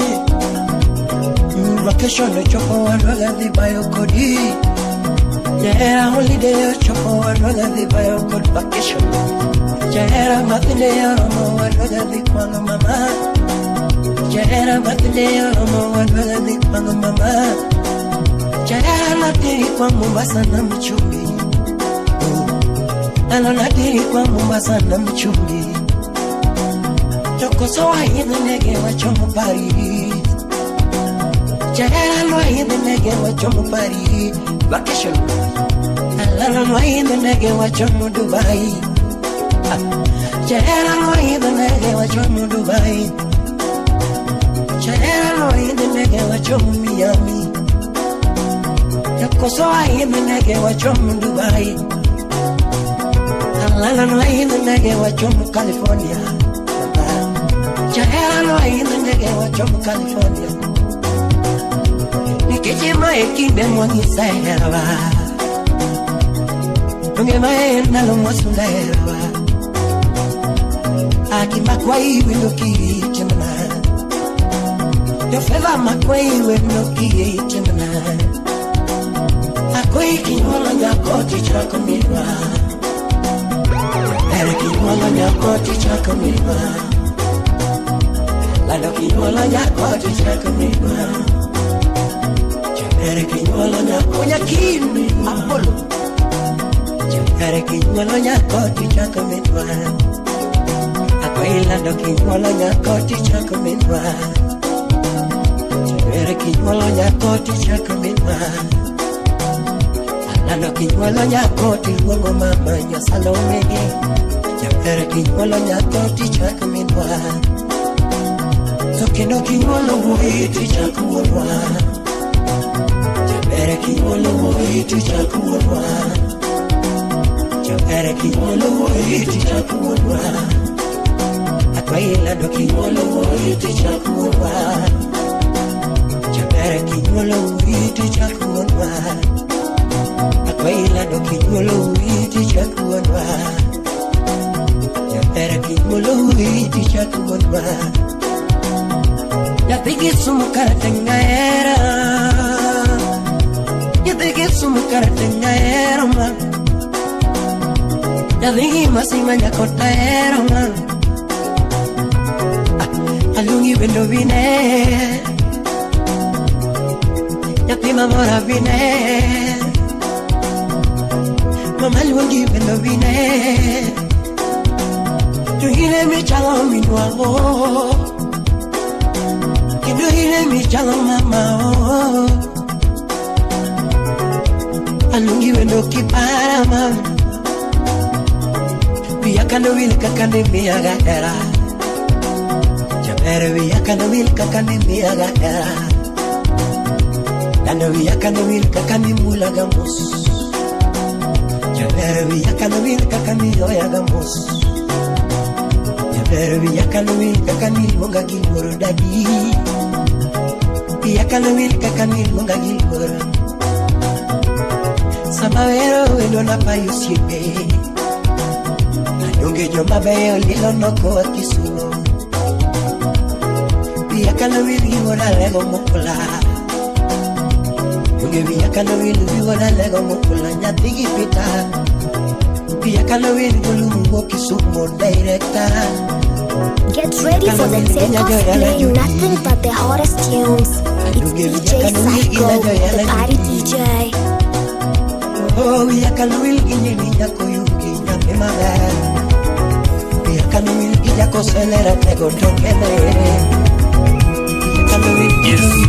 Vacation chopo another leave alone. Yeah, holiday chopo another leave alone. Vacation. Jahera matileo mo wadwaga dikwango mama. Jahera matileo mo wadwaga dikwango mama. Jahera natiri kwa Mombasa na mchumbi. Ano natiri kwa Mombasa na mchumbi. Joko soa hidhi nege wa chomo Paris. Jahera lwa hidhi nege wa chomo Paris. Vacation. Alala lwa hidhi nege wa chomo Dubai. Jahera no hidhi nege wa chomo Dubai. Jahera no hidhi nege wa chomo Miami. Yako soa hidhi nege wa chomo Dubai. Alala no hidhi nege wa chomo California. Jahera no hidhi nege wa chomo California. Nikijima ekinde mwangi sahewa. Nungema nalo mwasunda hewa. Aki makwai wiloki chemana. Yo feva makwai wiloki chemana. Akoi kinwala nyakoti chako milwa. Ere kinwala nyakoti chako milwa. Lalo kinwala nyakoti chako milwa. Ere kinwala nyakonya kimi Apollo. Ere kinwala nyakoti chako milwa. Bailando kinwala nyakoti chako minwa. Chere kinwala nyakoti chako minwa. Alano kinwala nyakoti wongo mama nya Salome. Chere kinwala nyakoti chako minwa. Sokino kinwala wuiti chako wonwa. Chere kinwala wuiti chako wonwa. Chere kinwala wuiti chako wonwa. Baila do kinwala wuiti chako wonwa. Chere kinwala wuiti chako wonwa. Baila do kinwala wuiti chako wonwa. Chere kinwala wuiti chako wonwa. Ya pigi sumukara tengaera. Ya pigi sumukara tengaera man. Ya pigi masimanya kotaera man. Alungi wendo vine. Ya pima mora vine. Mama lungi wendo vine. Tuhile mi chalo minuago. Tuhile mi chalo mama oh. Alungi wendo kipara mama. Biya kando wil kakande miyaga era. Jabere biya kando wil kakande miyaga era. Kando biya kando wil kakande mulaga mus. Jabere biya kando wil kakande yoyaga mus. Jabere biya kando wil kakande monga gilmoro dadi. Biya kando wil kakande monga gilmoro. Samawero wendo na payo sipe. Ayunge jo mabeyo lilo noko akisuno. via calawili wala lego mokula. Uge via calawili wala lego mokula nyatigi pita. Via calawili gulu kisumo director.
Get ready for the takeoff playing nothing but the hottest tunes. It's DJ Psycho, the party DJ.
Oh, via calawili ginya koyuki nyamemara. Via calawili ginya koselera tego tokele. Yes.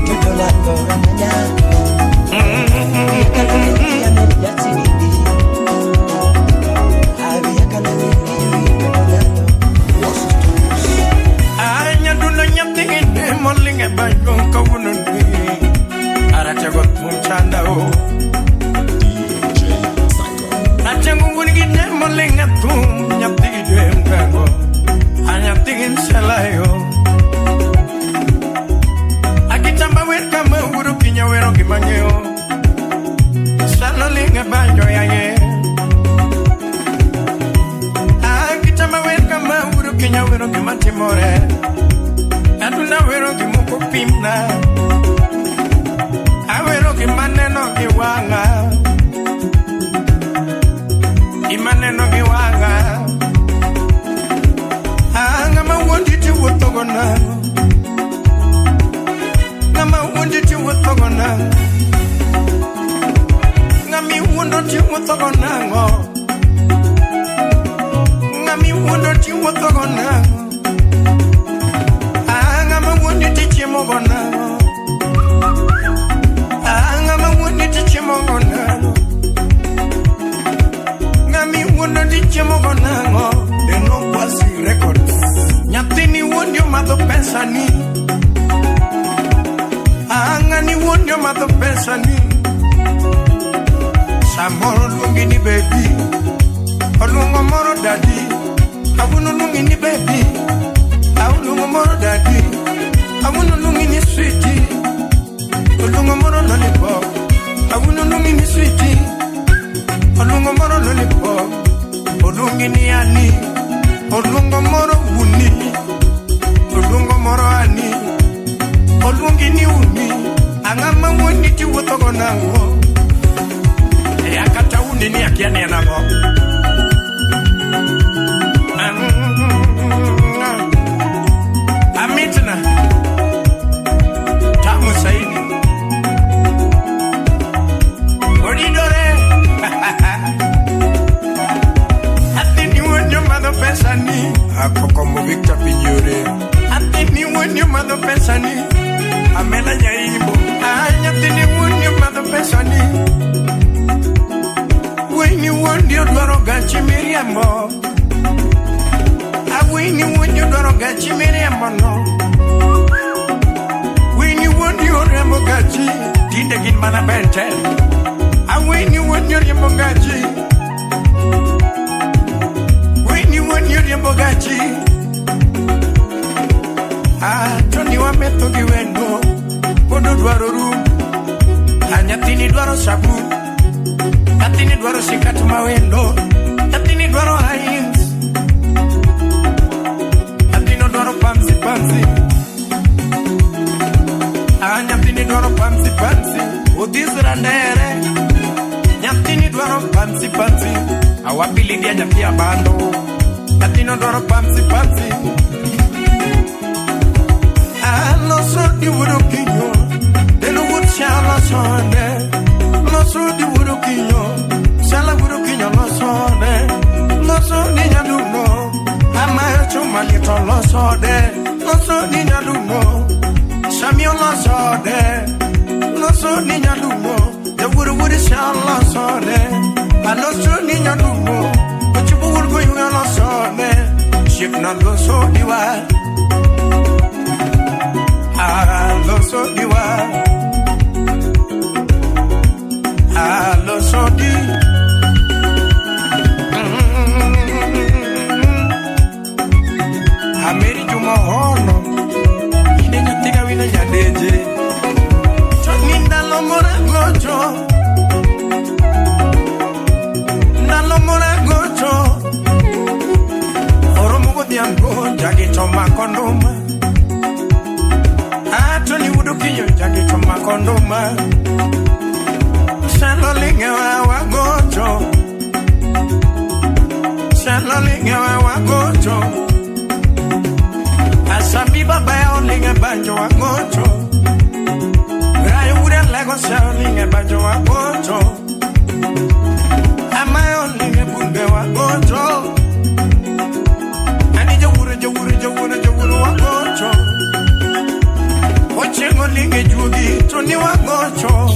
nduma Shalo lingewe wagocho Shalo lingewe wagocho Asambi baba ya olinge banjo wagocho Rayo ure lego sa olinge banjo wagocho Amayo olinge bunge wagocho Ani jawuru wagocho Ochengo linge jugi tuni wagocho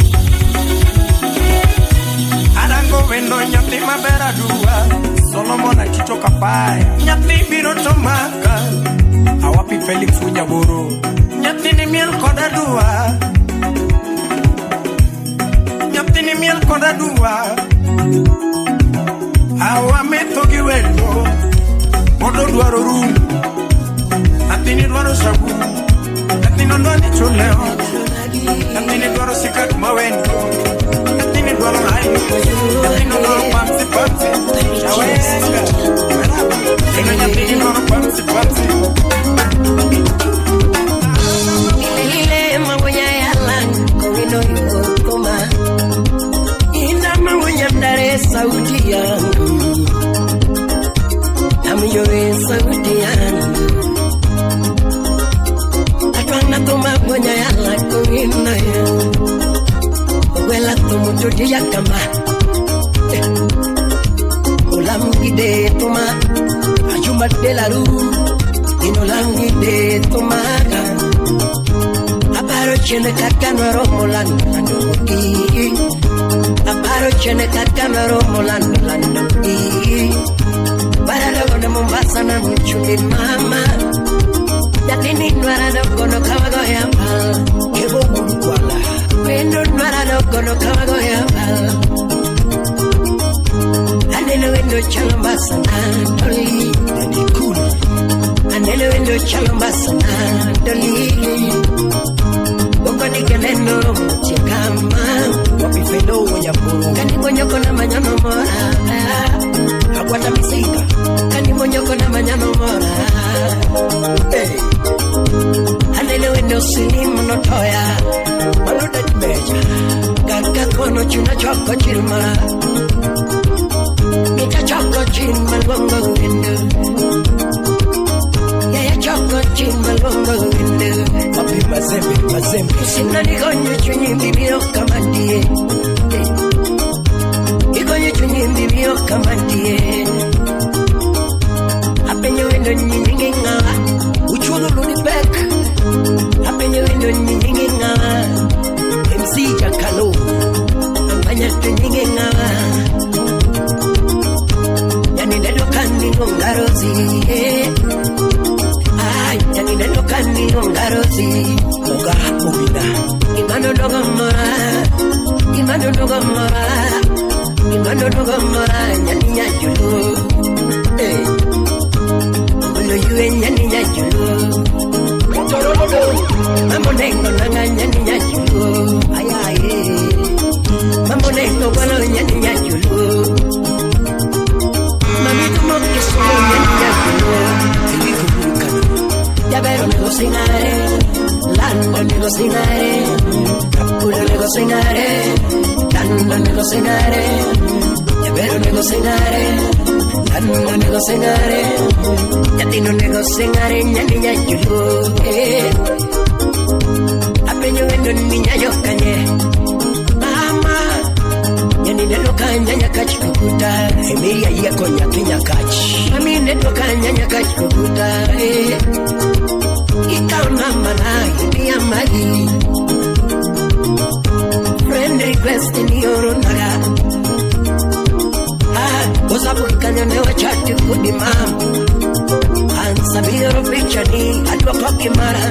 Arango vendo nyati mabera dua Solomon akitoka paya Nyati biro tomaka Awapi Felix Unyaburu Nyati ni miel koda dua Nyati ni miel koda dua Awame togi wendo Modo duaro rum Nyati ni duaro sabu Nyati no duani chuleo Nyati ni duaro sikat mawendo Nyati ni duaro haini Nyati no duaro pamsi pamsi Shawenga Nyati ni duaro pamsi pamsi
Ile magonya yala Kongino yukoma Ina magonya mdare sauti yangu Namiyore sauti yangu Atwana toma gonya yala Kongino yangu Wela tomo jodi yakama Olamgide toma Ajuma de la rue Inolangi tomaga Aparo chene kakanaro molando landoki Aparo chene kakanaro molando landoki Baralo de Mombasa na mchumi mama Yatini nwara kono kawago yamba Kebo bukwala Wendo nwara kono kawago yamba Anene wendo chalambasa na toli Dani cool Anele wendo chalambasa na doli Boko ni keleno mchekama Wapi felo wanyapuru Kani bonyoko na manyano mora Akwata misika Kani bonyoko na manyano mora Anele wendo silimu notoya Maluda jimeja Kaka kono chuna choko chilma Mika choko chilma longo wendo Choco chimba longo winde Papi mazembe Sina nigonye chunyi mbibio kamandie Nigonye chunyi mbibio kamandie Apenye wendo nyingi ngawa Uchulo luni bek Apenye wendo nyingi ngawa MC Jakalo Ambanya tu nyingi ngawa Yani nendo kandi ngongarozi Yani neno kani ongarozi Oga obina Imano dogo mora Imano dogo mora Imano dogo mora Nyani nyajulu Olo yue nyani nyajulu Mambo nengo nanga nyani nyajulu Ayaye Mambo nengo wano nyani nyajulu Mami tumo kisulu nyani nyajulu Filiko burukano Yabero nego sinare, lando nego sinare, Kapura nego sinare, lando nego sinare, Yabero nego sinare, lando nego sinare, Yatino nego sinare, nyani nyajulu, Apenyo wendo ninya yokanye, Mama, nyani neno kanya nyakachi kukuta, Emiria yako nyaki nyakachi, Mami neno kanya nyakachi kukuta, Ikaw naman ay niyamali Friend request niyo naga Usapo kanya newa chati kudi mam Ansabiro picture ni adwa kwa kimara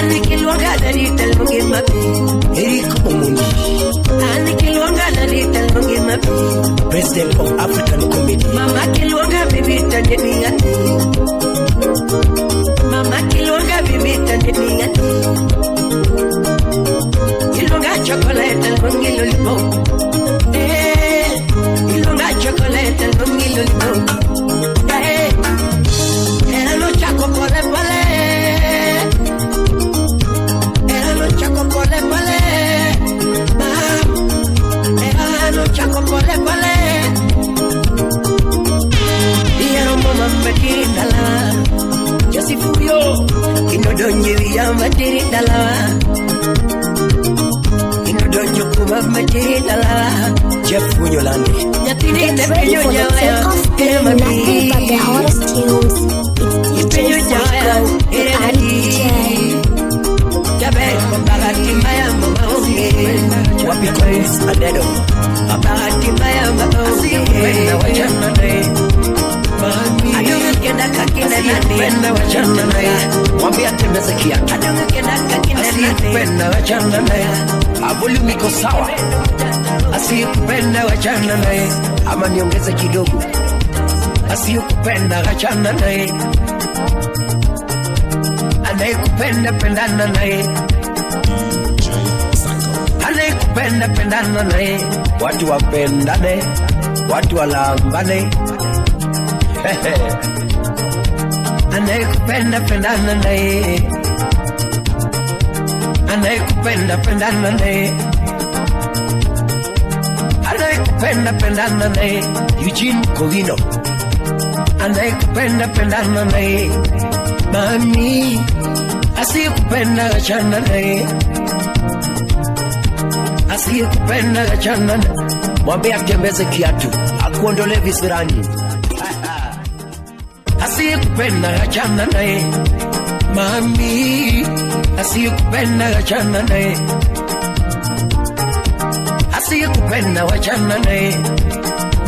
Anikilwanga dalital mungi mapi Eriko Omondi Anikilwanga dalital mungi mapi President of African Committee Mama kilwanga bibita nini ati Mama kilonga bibita nini ati Kilonga chocolate and bungi lollipop Kilonga chocolate and bungi lollipop Era lo chaco pole pole Era lo Dia materi dalawa Ino dojo kuma materi dalawa Jeff Munyolande
Get ready for the takeoff playing nothing but the hottest tunes. It's DJ Psycho, the party DJ.
Jabe Babagati Maya Mama Onge Wapi Coins Adedo Babagati Maya Mama Onge Wenda wachana nae Adunga kenda kakina nani Wenda wachana nae Wambi atembeze kiatu Adunga kenda kakina nani Wenda wachana nae Volume iko sawa Asiyekupenda wachana nae ama niongeze kidogo Asiyekupenda wachana nae Anayekupenda pendana nae Anayekupenda pendana nae Watu wapendane Watu walambane Anayekupenda pendana nae Anayekupenda pendana nae Anayekupenda pendana nae Eugene Covino Anayekupenda pendana nae Mami Asiyekupenda achana nae Asiyekupenda achana nae Mwambie atembeze kiatu akuondole visirani Asiyekupenda achana nae Mami Asiyekupenda achana nae Asiyekupenda wachana nae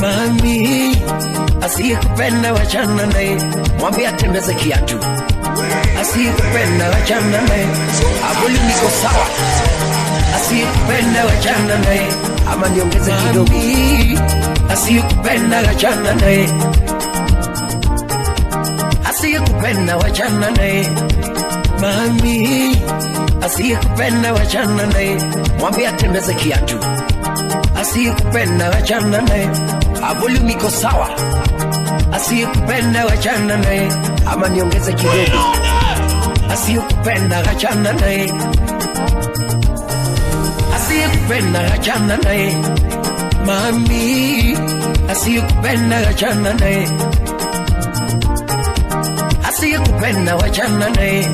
Mami Asiyekupenda wachana nae Mwambie atembeze kiatu Asiyekupenda wachana nae Abuli niko sawa Asiyekupenda wachana nae ama niongeze kidogo Asiyekupenda wachana nae Asiyekupenda wachana nae Mami Asiyekupenda wachana nae Mwambie atembeze kiatu Asiyekupenda wachana nae Volume iko sawa Asiyekupenda wachana nae ama niongeze kidogo Asiyekupenda wachana nae Asiyekupenda wachana nae Mami Asiyekupenda wachana nae Asiyekupenda wachana nae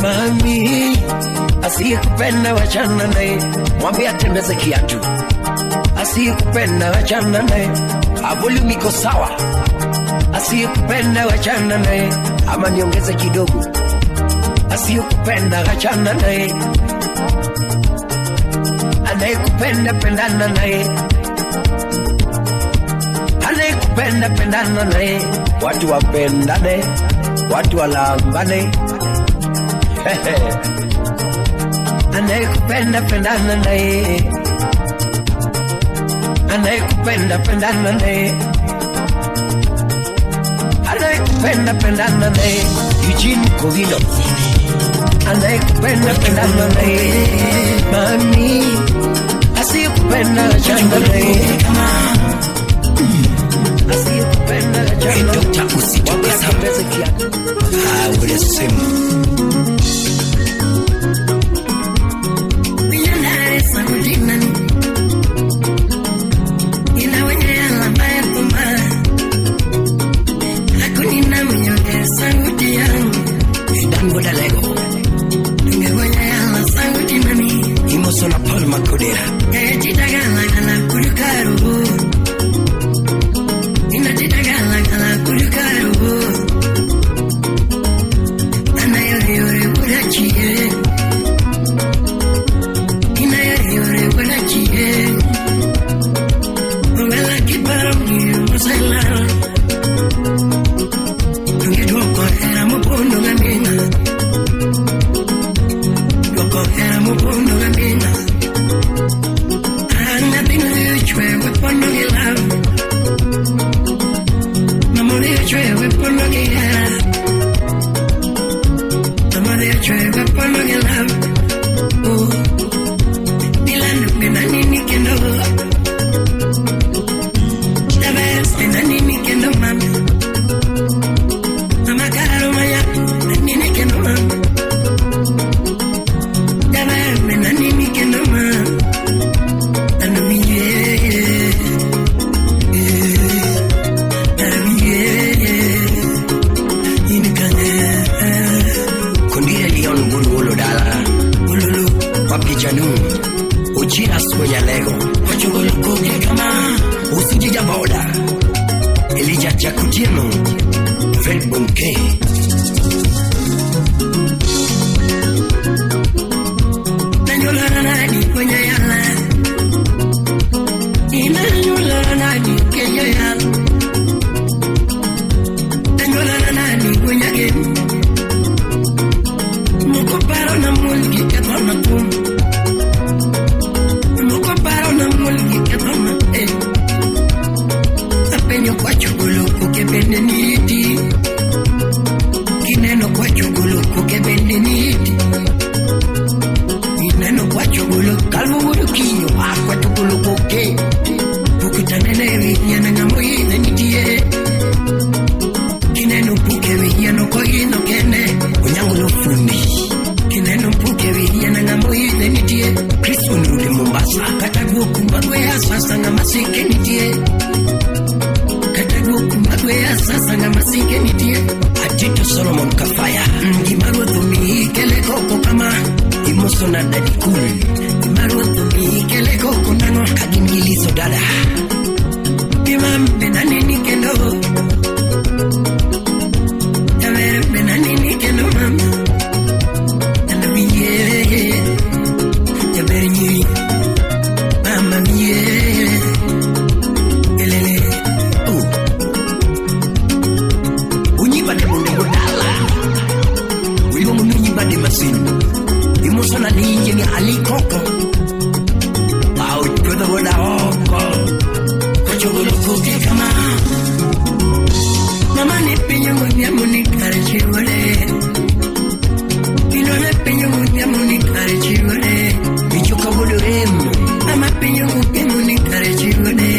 Mami Asiyekupenda wachana nae Mwambie atembeze kiatu Asiyekupenda wachana nae Volume iko sawa Asiyekupenda wachana nae ama niongeze kidogo Asiyekupenda wachana nae Anayekupenda pendana nae Anayekupenda pendana nae Watu wapendane Watu walambane Anayekupenda pendana nae Anayekupenda pendana nae Anayekupenda pendana nae Eugene Covino Anayekupenda pendana nae Mami Asiyekupenda achana nae Asiyekupenda achana nae Dr. Usitoka sabu Ule simu Milionare Samudinan Inawenye mbaya kuma Hakunina mnyonge Samudian Dango dalego Ngewenye Samudinan Imosona Paul Makodera Jitagala gala kurukaru Ina jitagala gala kurukaru Anayore yore wulachie Inayore yore wulachie Ngala kiparangi musala Ngedoko era mupondo ngamina Doko era mupondo ngamina Nothing chwe wepondo ngila Mamore chwe wepondo ngila Mamore chwe wepondo fire. Imaro to me kele koko kama imosona daddy cool. Imaro to me kele koko nano kagingili sodada. Imam benani kendo. Yaver benani kendo mam. And me yaver ni mama mie. Elele. Oh. Unyibade munde godala. Uyo munyibade masini. Imosona ninje ni alikoko. Au toda wada oko. Kachogolo koke kama. Mama ni pinyo munya muni karichiwale. Pino ne pinyo munya muni karichiwale. Bichuka bodo emu. Mama pinyo muni karichiwale.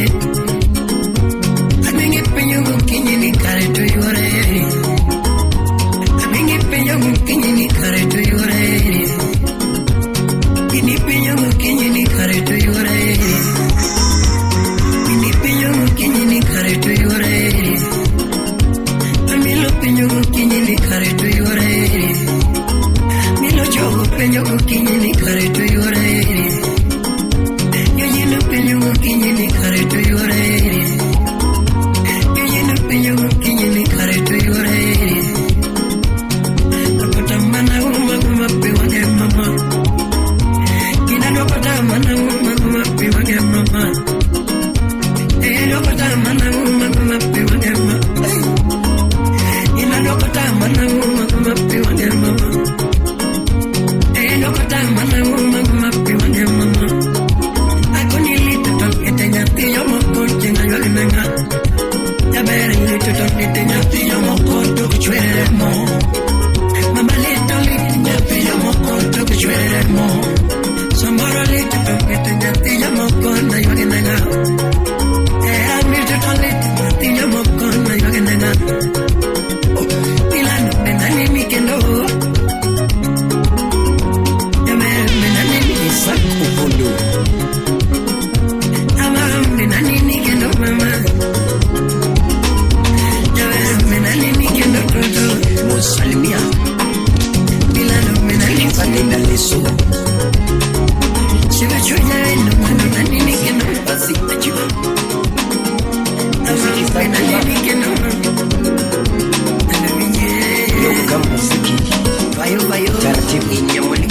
Amingi pinyo kinyi ni karichiwale. Amingi pinyo kinyi ni karichiwale. Ini pinyo kinyi ni karichiwale. Ini pinyo kinyi ni karichiwale. Amilo pinyo kinyi ni karichiwale. Milo chogo pinyo kinyi ni karichiwale. Yoyino pinyo kinyi ni karichiwale. Yoyino pinyo kinyi ni karichiwale. Nakotamana uma piwage mama. Nakotamana uma piwage mama. Nakotamana uma piwage mama. Nakotamana uma piwage mama. Nakotamana uma piwage mama. Akonilita toketenya tiyo moko chenga yole menga. Yabere ilita toketenya tiyo moko tokuchwere mo. Mama lita litenya tiyo moko tokuchwere mo. Somebody lita toketenya tiyo moko na yole menga. Amita toketenya tiyo moko na yole menga. Ilano benani mikendo. Yabere benani misaku bondo. Benani nikendo mama. Benani nikendo toto. Musalimia. Bilano benani fanina leso. Shiva chunya eno benani nikendo basi achiba. Benani nikendo mama. Yoka muziki. Bayo taratibu inyamuli.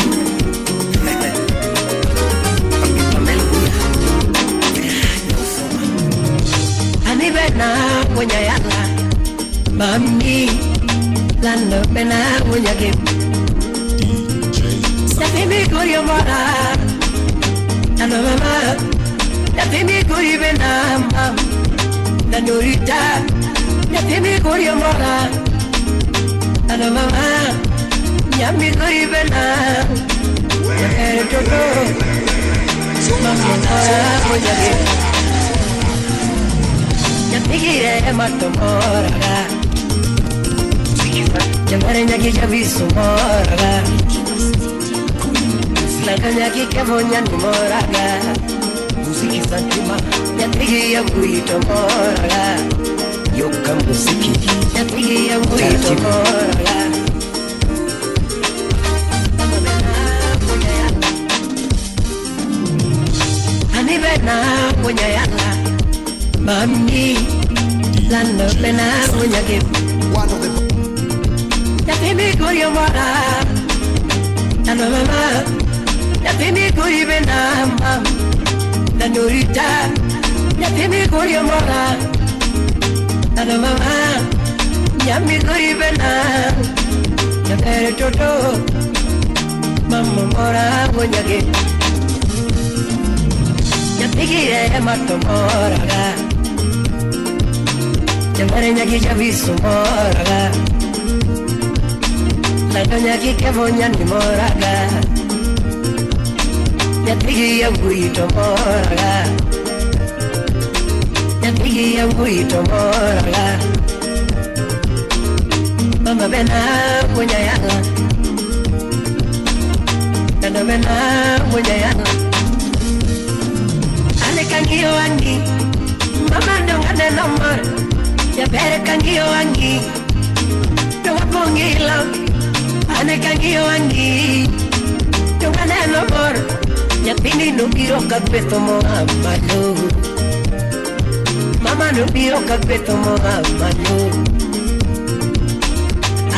Bena punya yala, mami, lando bena punya game. Tapi mi kuri mora, lando mama, tapi mi kuri bena mam, lando rita, tapi mi kuri mora, lando mama, yami kuri bena, toto, mami mora punya game. Tigire matto moraga. Jamare nyaki javisu moraga. Laka nyaki kemonya ni moraga. Musiki santima. Nyatigi ya buito moraga. Yoka musiki. Nyatigi ya buito moraga. Anibena punya yala. Mami, lando pena punya game. Tapi mi kuri mora, lando mama. Tapi mi kuri bena mam, lando rita. Tapi mi kuri mora, lando mama. Yami kuri bena, yamere toto. Mama mora punya game. Yatigire matto moraga. Jamare nyaki javisu moraga. Lando nyaki kemonya ni moraga. Yatigi ya buito moraga. Yatigi ya buito moraga. Mama bena punya yala. Lando bena punya yala. Ale kangio angi. Mama ndo ngane nomor. Ya bere kangio angi. kongila ane kangio angi tungana no bor nyapini no biro kapeto mo amalo mama no biro kapeto mo amalo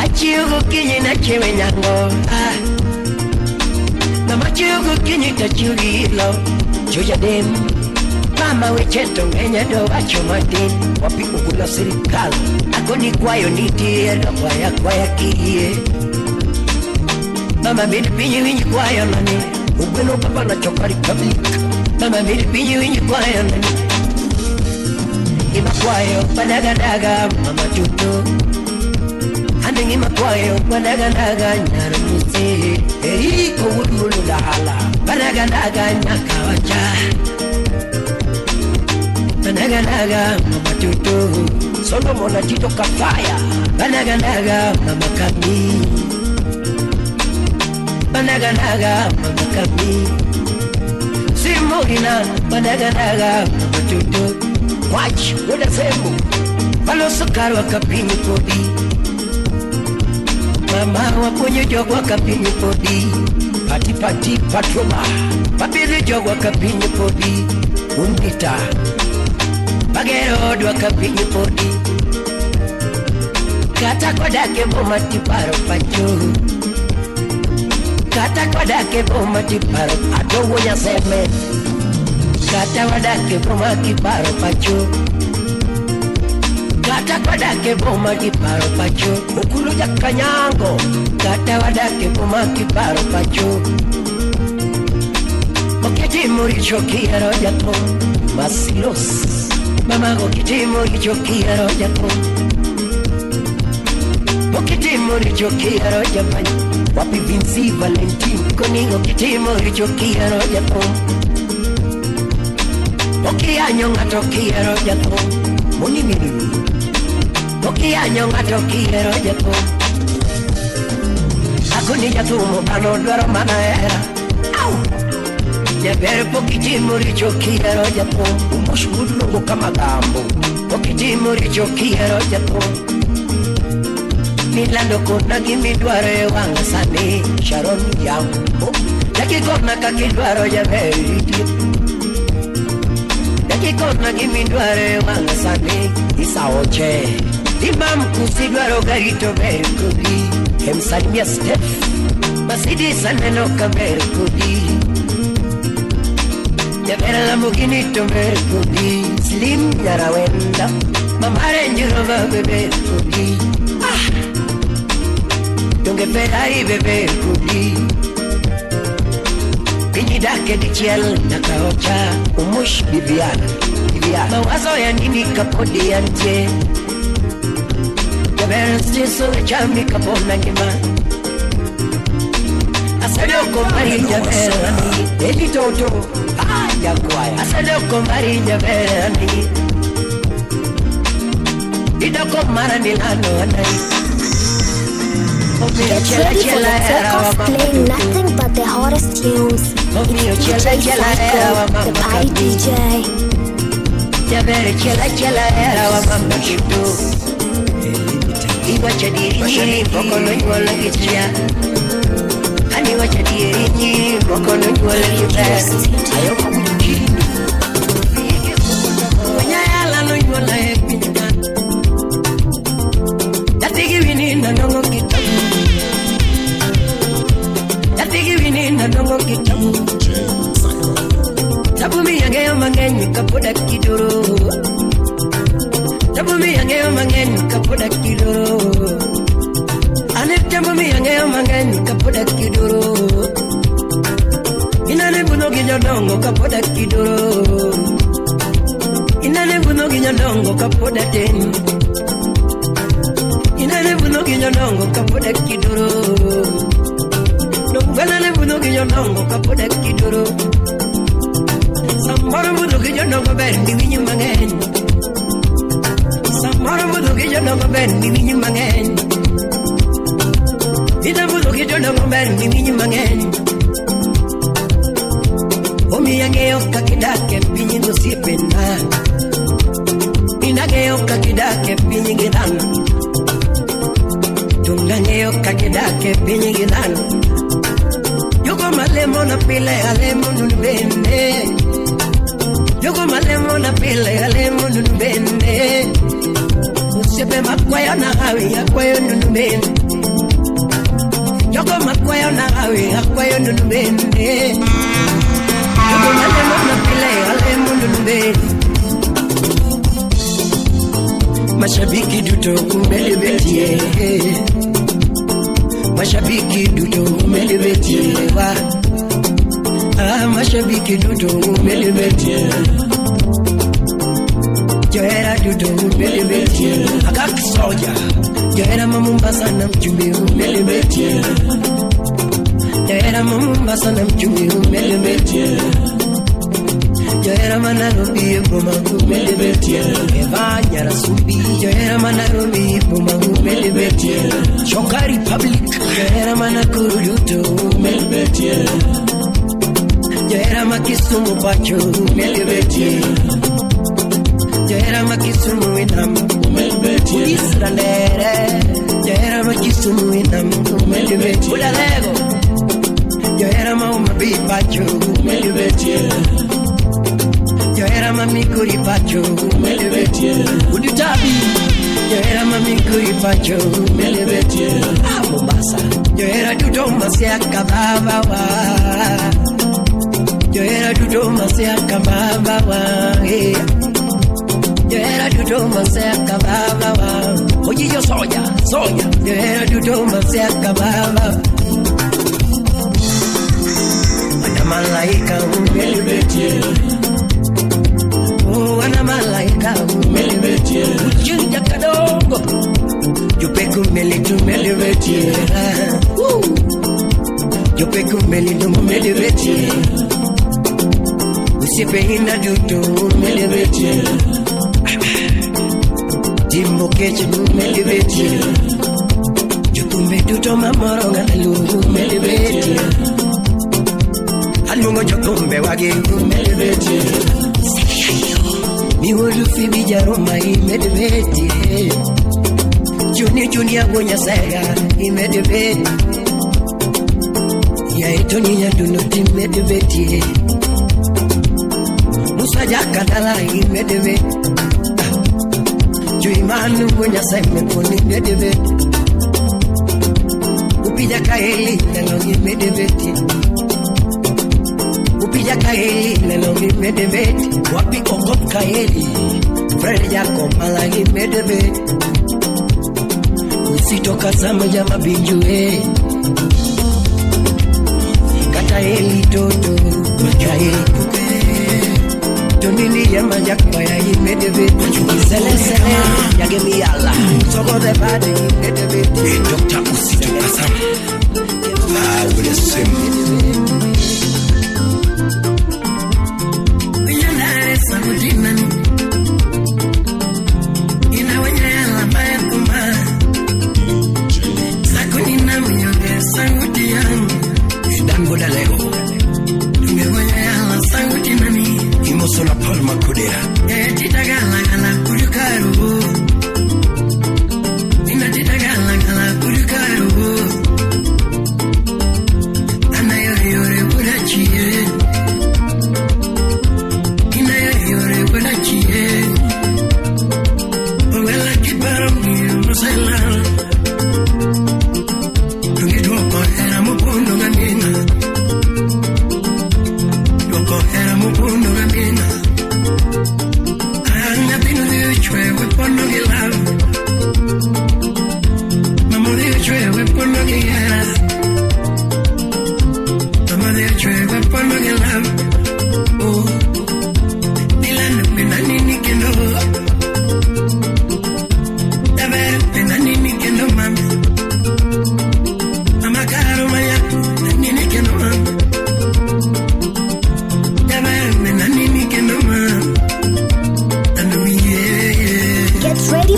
achiugo kinyi na chewe nyango mama chiugo kinyi ta chiugilo chuja dem mama wecheto ngenya do wacho matin wapi kukula serikali akoni kwayo nitie no kwaya kiye mama bidi pinyi winyi kwayo nani ubeno papa na chokari public mama bidi pinyi winyi kwayo nani ima kwayo padagadaga mama tuto ande ima kwayo padagadaga nyaramuzi eriko wudulu dahala padagadaga nyakawacha Banaganaga, mama tutu Solomon na Tito Kafaya Banaganaga, mama kami Banaganaga, mama kami Simogina Banaganaga, mama tutu Watch, what a semu Palo sukari wakapini podi Mama waponyo jogo wakapini podi Pati patroma Papiri jogo wakapini podi Undita Bagero dwa kapinyi podi Kata kwa dake boma tiparo pacho Kata kwa dake boma tiparo Adowo ya seme Kata kwa dake boma tiparo pacho Kata kwa dake boma tiparo pacho Ukulu ya kanyango Kata kwa dake boma tiparo pacho Oketi muri choki ya roja to Masilos Mama go kitimo richokia roja po Okitimo richokia roja pani Wapi Vinci Valentine Konigo kitimo richokia roja po Okianyo ngatokia roja po Moni mini Okianyo ngatokia roja po Akuni jatumo pano dwaro mana era Au Jabere pokitimo richokia roja po Umoshuru longo kama gambo Pokitimo richokia roja po Milando kona gimidware wanga sani Sharon yambo Daki kona kakidwaro jabere Daki kona gimidware wanga sani Isa oche Imam kusidwaro garito bere kudi Hemsalimia Steph Masidi saneno kabere kudi Jabera Lamborghini to Mercudi Slim Yarawenda Mamare Njurova bebe kudi Tunge Ferrari bebe kudi Pinyi dake di chiel nakaocha Umush Bibiana Mawazo ya nini kapodi ante Jabera stiso chami kapona ngima Asadio komari jabera ni Eli toto Asadio Maria Verani Idoko Maranilano anai
Get ready for the takeoff, playing nothing but the hottest tunes. It's DJ Psycho, the party DJ.
Jabere chela era wa mama kitu Iwa chadiri nyiri Bokono nyuola kichia Ani wa chadiri nyiri Bokono nyuola kichia Ayo kukuchi Wanyayala no nyuola epinyaka Yatigi wini na nongo kitabu Yatigi wini na nongo kitabu Tabumi yangeyo mangenyi kapoda kidoro Tabumi yangeyo mangenyi kapoda kidoro Anep tabumi yangeyo mangenyi kapoda kidoro Inane buno ginyodongo kapoda kidoro Inane buno ginyodongo kapoda ten Inane buno ginyodongo kapoda kidoro Nungana buno ginyodongo kapoda kidoro Samara budu ki jono ko ben di winyi mangen Samara budu ki jono ko ben di winyi mangen Ida budu ki jono ko ben di winyi mangen Omi yangeyo kakidake pinyi ngusipena Inageyo kakidake pinyi ngidana Tungangeo kakidake pinyi gilano Yuko malemo na pile alemo nunubende Yuko malemo na pile alemo nunubende Usipe makwayo na hawi akwayo nunubende Yuko makwayo na hawi akwayo nunubende Yuko malemo na pile alemo nunubende Mashabiki duto kumelebetie Mashabiki duto kumelebetie Mashabiki duto kumelebetie Joera duto kumelebetie Akaki soja Joera mamumbasa na mchumbi kumelebetie Joera mamumbasa na mchumbi kumelebetie Joera manarobi bumangu melebetie Evanya rasubi Joera manarobi bumangu melebetie Shokari public Joera manakuruduto melebetie Joera makisumu pacho melebetie Joera makisumu inam melebetie Israelere Joera makisumu inam melebetie Ulalego Joera maumabi pacho melebetie Joera mami kuri pacho melebetie Udutabi Joera mami kuri pacho melebetie Mombasa Joera Dodoma siaka baba Joera Dodoma siaka baba Joera Dodoma siaka baba Ojiyo soja Joera Dodoma siaka baba Wana malaika melebetie Wana malaika umelebetie Ujinja kadogo Jupe kumeli tumelebetie Jupe kumeli tumelebetie Usipe ina duto umelebetie Jimbo keche umelebetie Jukumbe duto mamoronga alu umelebetie Alungo jukumbe wage umelebetie Mi wulu fibi jaroma imedebeti Juni ya gonya saga imedebeti Ya itoni ya dunuti imedebeti Musa jaka dala imedebeti Jui manu gonya saga imedebeti Upija kaeli nalongi imedebeti Upija kaeli nalongi imedebeti Wapi okop kaeli Fred yako malagi medebeti Usitoka sama jama binjue Kata eli toto Kaeli kuke Tonili ya majakwa ya imedebeti Sele sele Yage miyala Soko the body imedebeti Dr. Usitoka sama Ule semu Sola palma kudera titagala gala kurukaru ina titagala gala kurukaru anayo yore burachie ina yore burachie wala kibaro ni musala tungedo ko era mupondo ngandina Doko era mupondo ngandina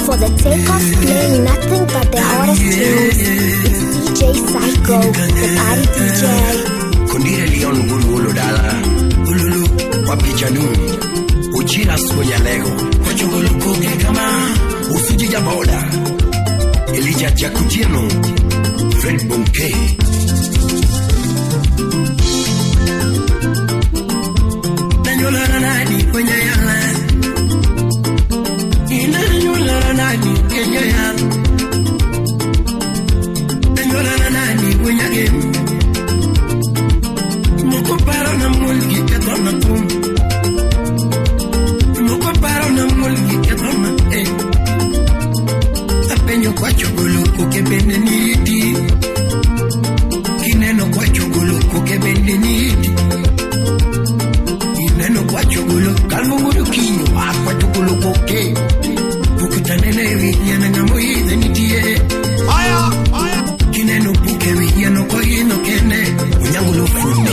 For the takeoff, playing nothing but the hottest tunes. It's DJ Psycho, the party DJ.
Kundire Leon Gulu Dala, Ululu, Wapijanu, Uchira Swanya Lego, Wachungulu Kuke Kama, Usiji Jaboda, Elijah Jakutiano, Fred Bonke. Nanyola nani kwenye yala, inanyola nani kwenye yala, nanyola nani kwenye game. Moko paro na mulki katona tum, moko paro na mulki katona Apenyo kwa chugulu kukebende niti, kineno kwa chugulu kukebende niti, kineno kwa chugulu kalmunguru kinyo kwa chugulu kuke, kukutanelewi yana ngamoyi denitie. Kineno bukewi yano kwa yino kene, unyangulu fundi.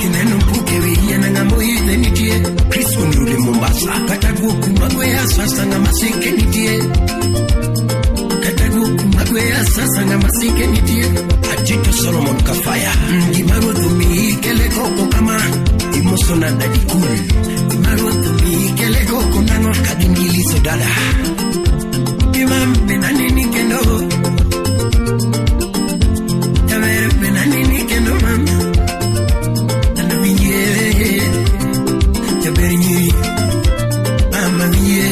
Kineno bukewi yana ngamoyi denitie, Kristo nrule Mombasa, kataguku magwea sasa nga masike nitie. Magwea sasa nga masike nitie. Atito Solomon Kafaya, Imaro dhumi kele koko kama Imoso na dadikul. Imaro dhumi kele koko nango kadingili sodala. Imam benanini kendo, Yamer benanini kendo mama. Anamiye, Yabernyi, Mama miye.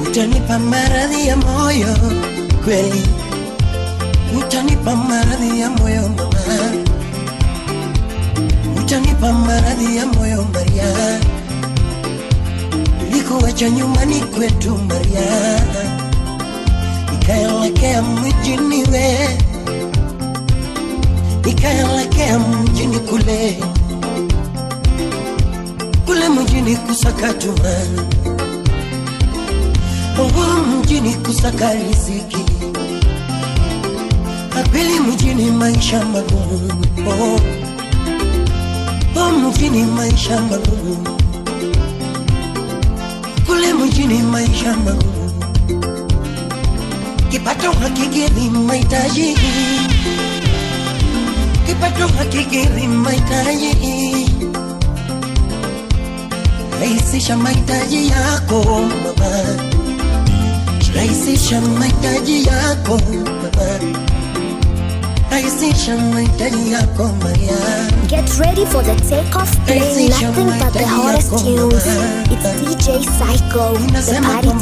Utanipa maradhi ya moyo kweli, utanipa maradhi ya moyo mama, utanipa maradhi ya moyo Maria, nilikuacha nyumbani kwetu Maria, nikaelekea mjini we, nikaelekea mjini kule mjini kusakatuma, mjini kusaka riziki, kweli mjini maisha magumu, mjini maisha magumu, kule mjini maisha magumu, kipato hakikidhi mahitaji, kipato hakikidhi mahitaji. Rahisisha mahitaji yako baba, rahisisha mahitaji yako baba, rahisisha mahitaji yako Maria.
Get ready for the takeoff, playing nothing but the hottest tunes. It's DJ Psycho, the party DJ.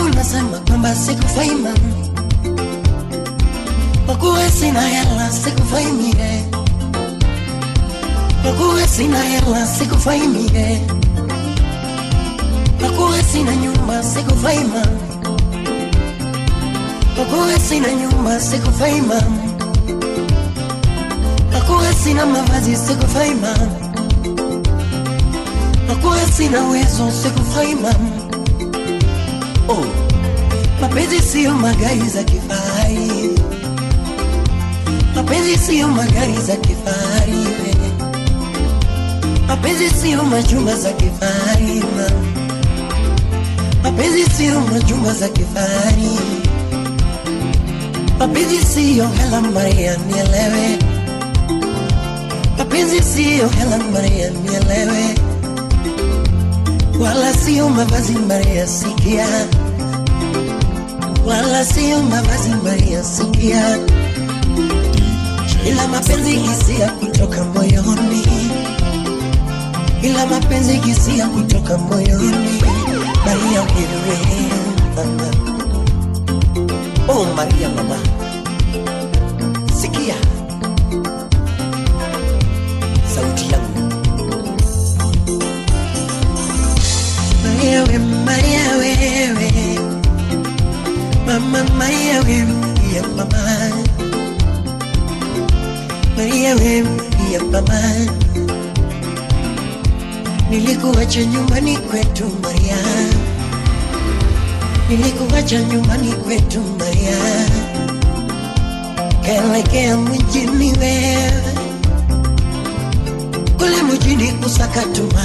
Unasema kwamba sikufai mami, kwa kuwa sina hela sikufai mie, kwa kuwa sina hela sikufai mie, kwa kuwa sina nyumba sikufai mami, kwa kuwa sina nyumba sikufai mami, kwa kuwa sina mavazi sikufai mami, kwa kuwa sina uwezo sikufai mami. Oh, mapenzi sio magari za kifahari, mapenzi sio magari za kifahari, mapenzi sio majumba za kifahari, mapenzi sio majumba za kifahari, mapenzi sio hela Maria nielewe, mapenzi sio hela Maria nielewe, wala sio mavazi Maria sikia, wala sio mavazi Maria sikia, ila mapenzi hisia kutoka moyoni, ila mapenzi hisia kutoka moyoni. Maria wewe, oh Maria mama sikia sauti yangu. Maria wewe, Maria wewe, mama Maria wewe ya mama, Maria wewe ya mama, nilikuacha nyumbani kwetu Maria, nilikuacha nyumbani kwetu Maria, kaelekea mjini wewe, kule mjini kusakatuma,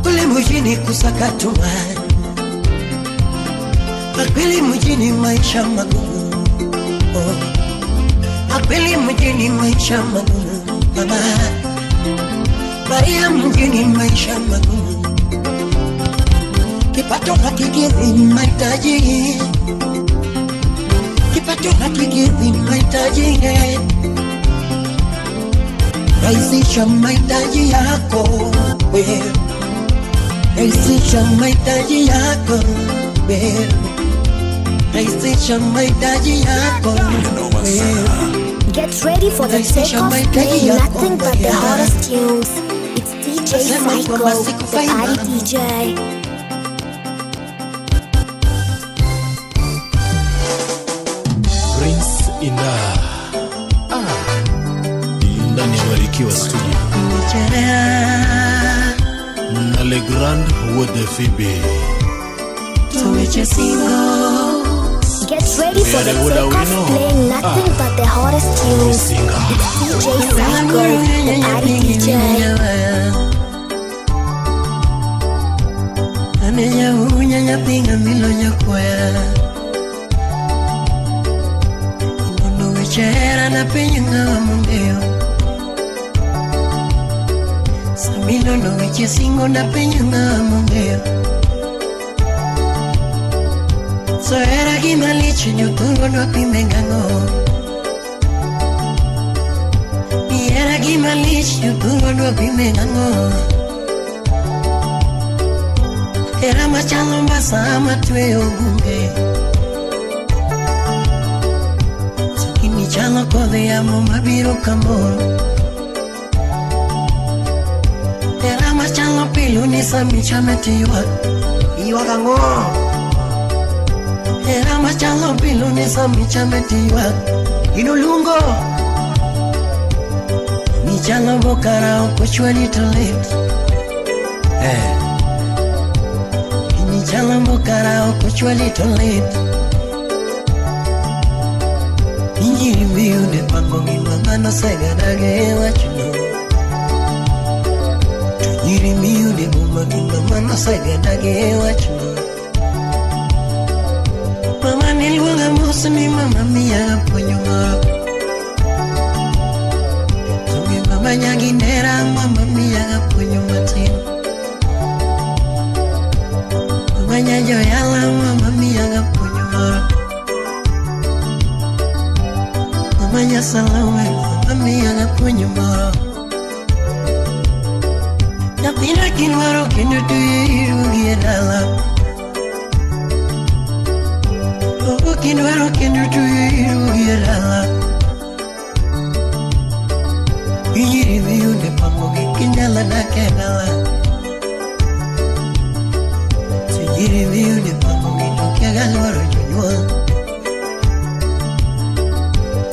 kule mjini kusakatuma, kweli mjini maisha magumu, kweli mjini maisha magumu mama, Maria mjini maisha magumu, kipato hakikidhi mahitaji, kipato hakikidhi mahitaji, rahisisha mahitaji yako wewe, rahisisha mahitaji yako wewe, rahisisha mahitaji yako wewe.
Get ready for the takeoff, playing nothing but the hottest tunes. It's DJ Psycho, the party DJ.
Prince Inda ndani ya Barikiwa Studio na Le Grand Wode Fibe.
Get ready for the takeoff, playing nothing but the hottest tunes. It's DJ Psycho, the party DJ.
Aneya unyanya pinga milonya kwea, inono wechera na penyanga wa mungeo, samilo no weche singo na penyanga wa mungeo. So era gimalichi nyutungo no pimengango, era gimalichi nyutungo no pimengango, era machalo mbasa matwe obunge, sakini chalo kode amo mabiro kamoro, era machalo pili biluni samicha metiwa iwa kango era machalo biluni samicha metiwa inulungo ni jalo bokara kuchwa little late ni jalo bokara kuchwa little late Injiri miude pango ngima no segadage wachuno Injiri miude muma ngima no segadage wachuno Mama niliwanga musu ni mama miya ponyuma Tungi mama nyaginera mama miya ponyuma tino Mama nyajoyala mama miya ponyuma Manya salawe, mami aga punyo moro Na pina kinwaro kendo tuyiru gierala Ogo kinwaro kendo tuyiru gierala Iyiri viyunde pamogi kinyala na kenala Siyiri viyunde pamogi nukiaga lwaro junywa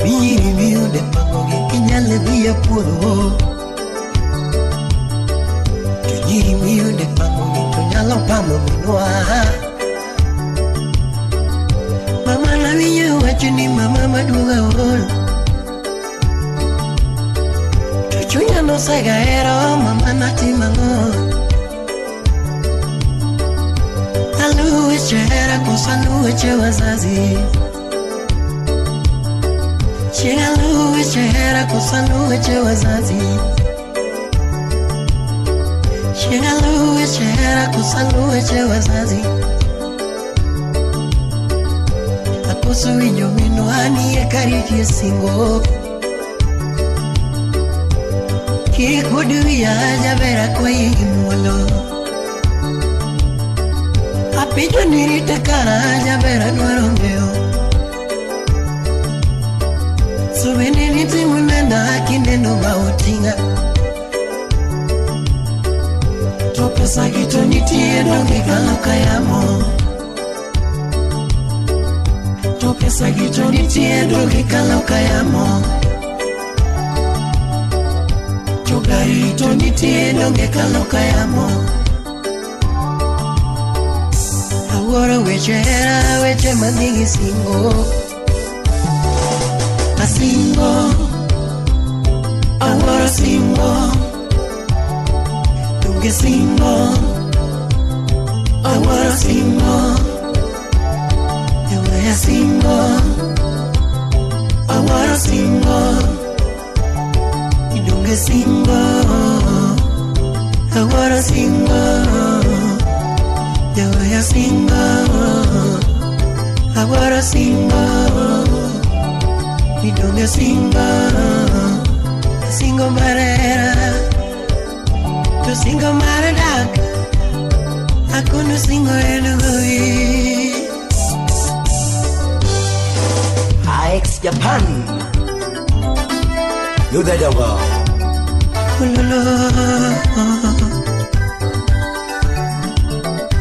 Miri miude pangogi kinyale via puro Tujiri miude pangogi tunyalo pamo minua Mama na viyo wachuni mama maduga oro Tuchunya no sega ero mama nati mango Aluwe chera kusaluwe che wazazi Chengaluwe chera kusaluwe che wazazi Chengaluwe chera kusaluwe che wazazi Akosu inyo minuani ya kariki singo Kikudu ya jabera kwa imulo Apijo nirite kara jabera nuarongeo Subini niti munenda kineno bautinga Topesa gito niti endongi kaloka yamo Topesa gito niti endongi kaloka yamo Togari ito niti endongi kaloka yamo Awara wechera weche mandingi singo Singo, ahora singo, nunca singo, ahora singo, eu era singo, ahora singo, e nunca singo, ahora singo, eu era singo, ahora singo. Idonge singo marera Tu singo maradak Aku no singo elugui
AX Japan Yuda Jongo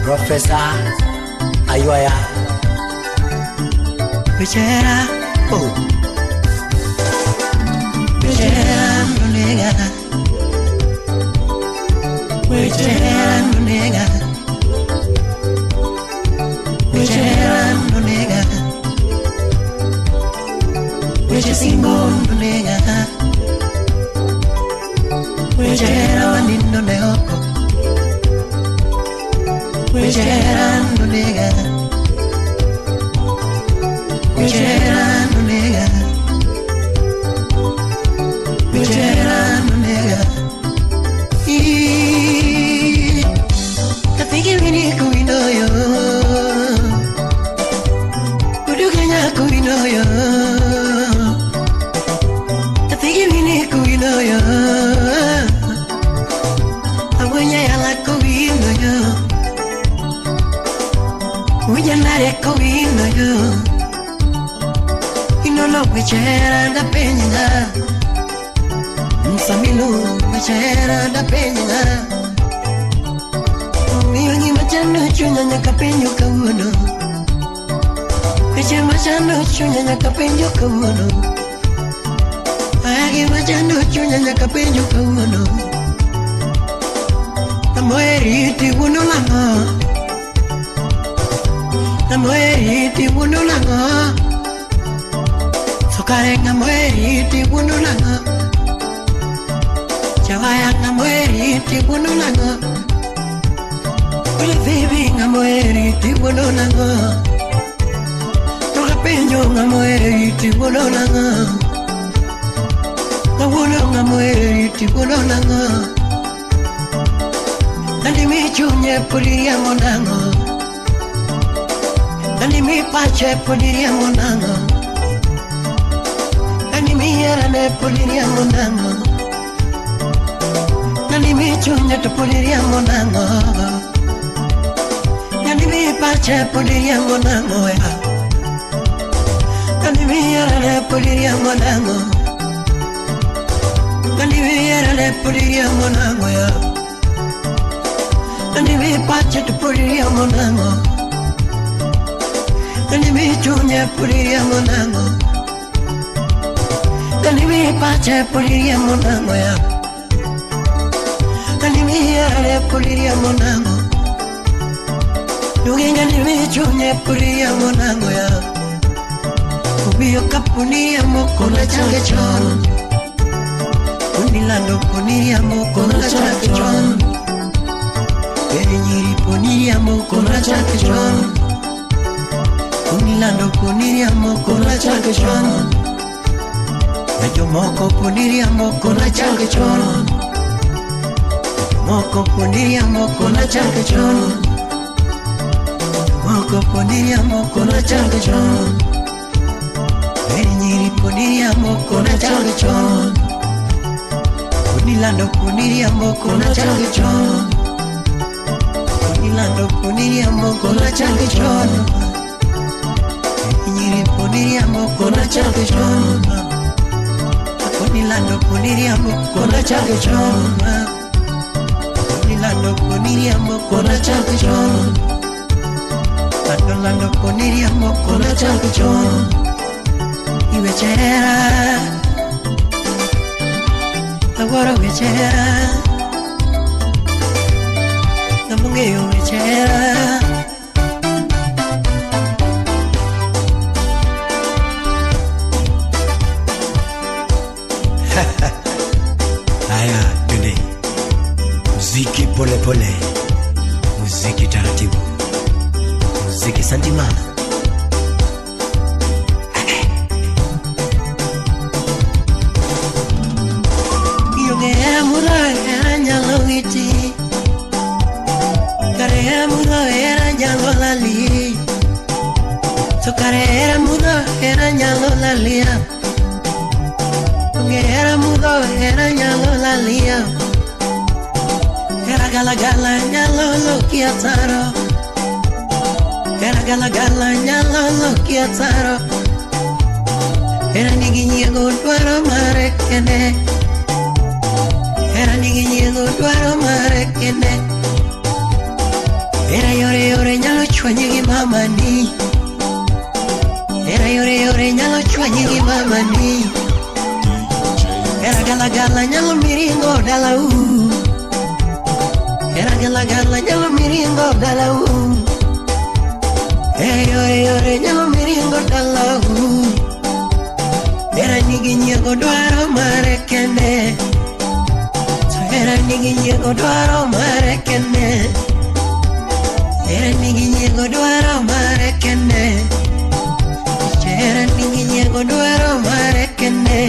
Professor Ayuaya
Bichera Wecheran nega Wecheran nega Wecheran nega Weche singo nega Wecheran nindo neoko Wecheran nega Wecheran nega Wecherano nega Katiki vini kuinoyo Kudu kenya kuinoyo Katiki vini kuinoyo Awanya yala kuinoyo Ujanare kuinoyo Inono wecheranda penyina Samilo mechera da penya machano chunya nyaka penjo kawuono. Weche machano chunya nyaka penjo kawuono. Agi machano chunya nyaka penjo kawuono. Namoheri tiwuono lang'o. Namoheri tiwuono lang'o. Sukare namoheri tiwuono lang'o. Jawaya namoheri tiwuono lang'o. Ule baby namoheri tiwuono lang'o. Toka penjo namoheri tiwuono lang'o. Kawuono namoheri tiwuono lang'o. Nandi mi chunye pudiriamo nang'o. Nandi mi pache pudiriamo nang'o. Nandi mi herane pudiriamo nang'o. Nandi mi chunye to pudiriamo nang'o. Nandi mi pache pudiriamo nang'o ya. Nandi mi herane pudiriamo nang'o. Nandi mi herane pudiriamo nang'o ya. Nandi mi pache to pudiriamo nang'o. Nandi mi chunye pudiriamo nang'o. Nandi mi pache pudiriamo nang'o ya. Nandi mi herane pudiriamo nang'o. Nuginga ni mi chunye pudiriamo nang'o ya. Ubiyo kapudiriamo kona change chon. Unilando pudiriamo kona change chon. Eri nyiri pudiriamo kona change chon. Unilando pudiriamo kona change chon. Najomoko pudiriamo kona change chon. Moko pudiriamo kona change chon. Moko pudiriamo kona change chon. Eri nyiri pudiriamo kona change chon. Unilando pudiriamo kona change chon. Unilando pudiriamo kona change chon. Eri nyiri pudiriamo kona change chon. Unilando pudiriamo kona change chon. Unilando pudiriamo kona change chon. Unilando pudiriamo kona change chon. Iwechera Agora wechera Namungeyo wechera Haya, twende. Muziki pole pole. Muziki taratibu. Muziki santimana. Carrera mudo era ñalo la li. Su carrera mudo era ñalo la lia. Era mudo era ñalo la lia. Era gala gala ñalo lo kiataro. Era gala gala ñalo lo kiataro. Era nigi ñego duaro mare kene. Era nigi ñego duaro mare kene. Era yore yore nyalo chwanyi gi mama ni. Era yore yore nyalo chwanyi gi mama ni. Era gala gala nyalo miringo dala u. Era gala gala nyalo miringo dala u. Era yore yore nyalo miringo dala u. Era nigi nyego dwaro mare kende. Era nigi nyego dwaro mare kende. Era nigi nyego dwaro mare kende. Era nigi nyego dwaro mare kende.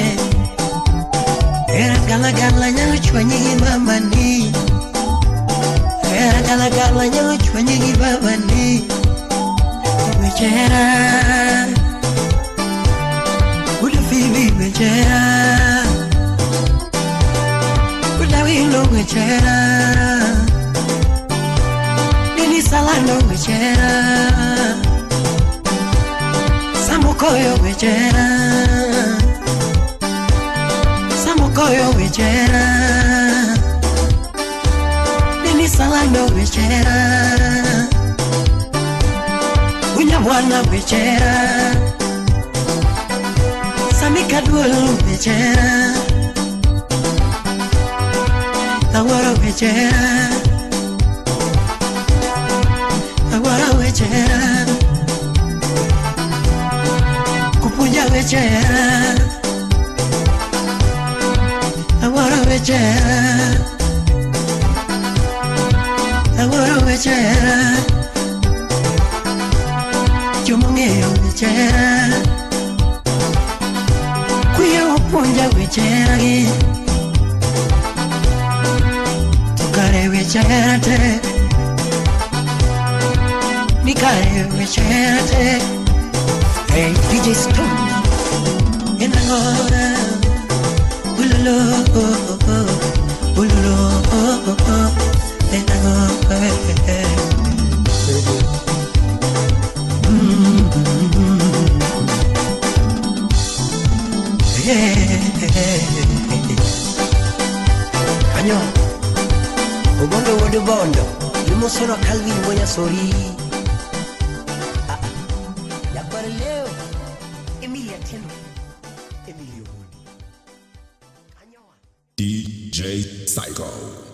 Era gala gala nyalo chwanyi gi mama ni. Era gala gala nyalo chwanyi gi baba ni. Wechera Uda fibi wechera Uda wilo wechera Salando wechera Samukoyo wechera Samukoyo wechera Nini salando wechera mwana wechera Samika duolu wechera Awara wechera Awara wechera Kupunja wechera Awara wechera Awara wechera Chumongeo wechera Kuya wapunja wechera Tukare wechera te Nikare wechera te Hey DJ Stone In the water Ululu Ululu In the water Kanyo Obondo wodo bondo Lumosoro Calvin Boya Sori Yakwara leo Emilia Tendo Emilio DJ Psycho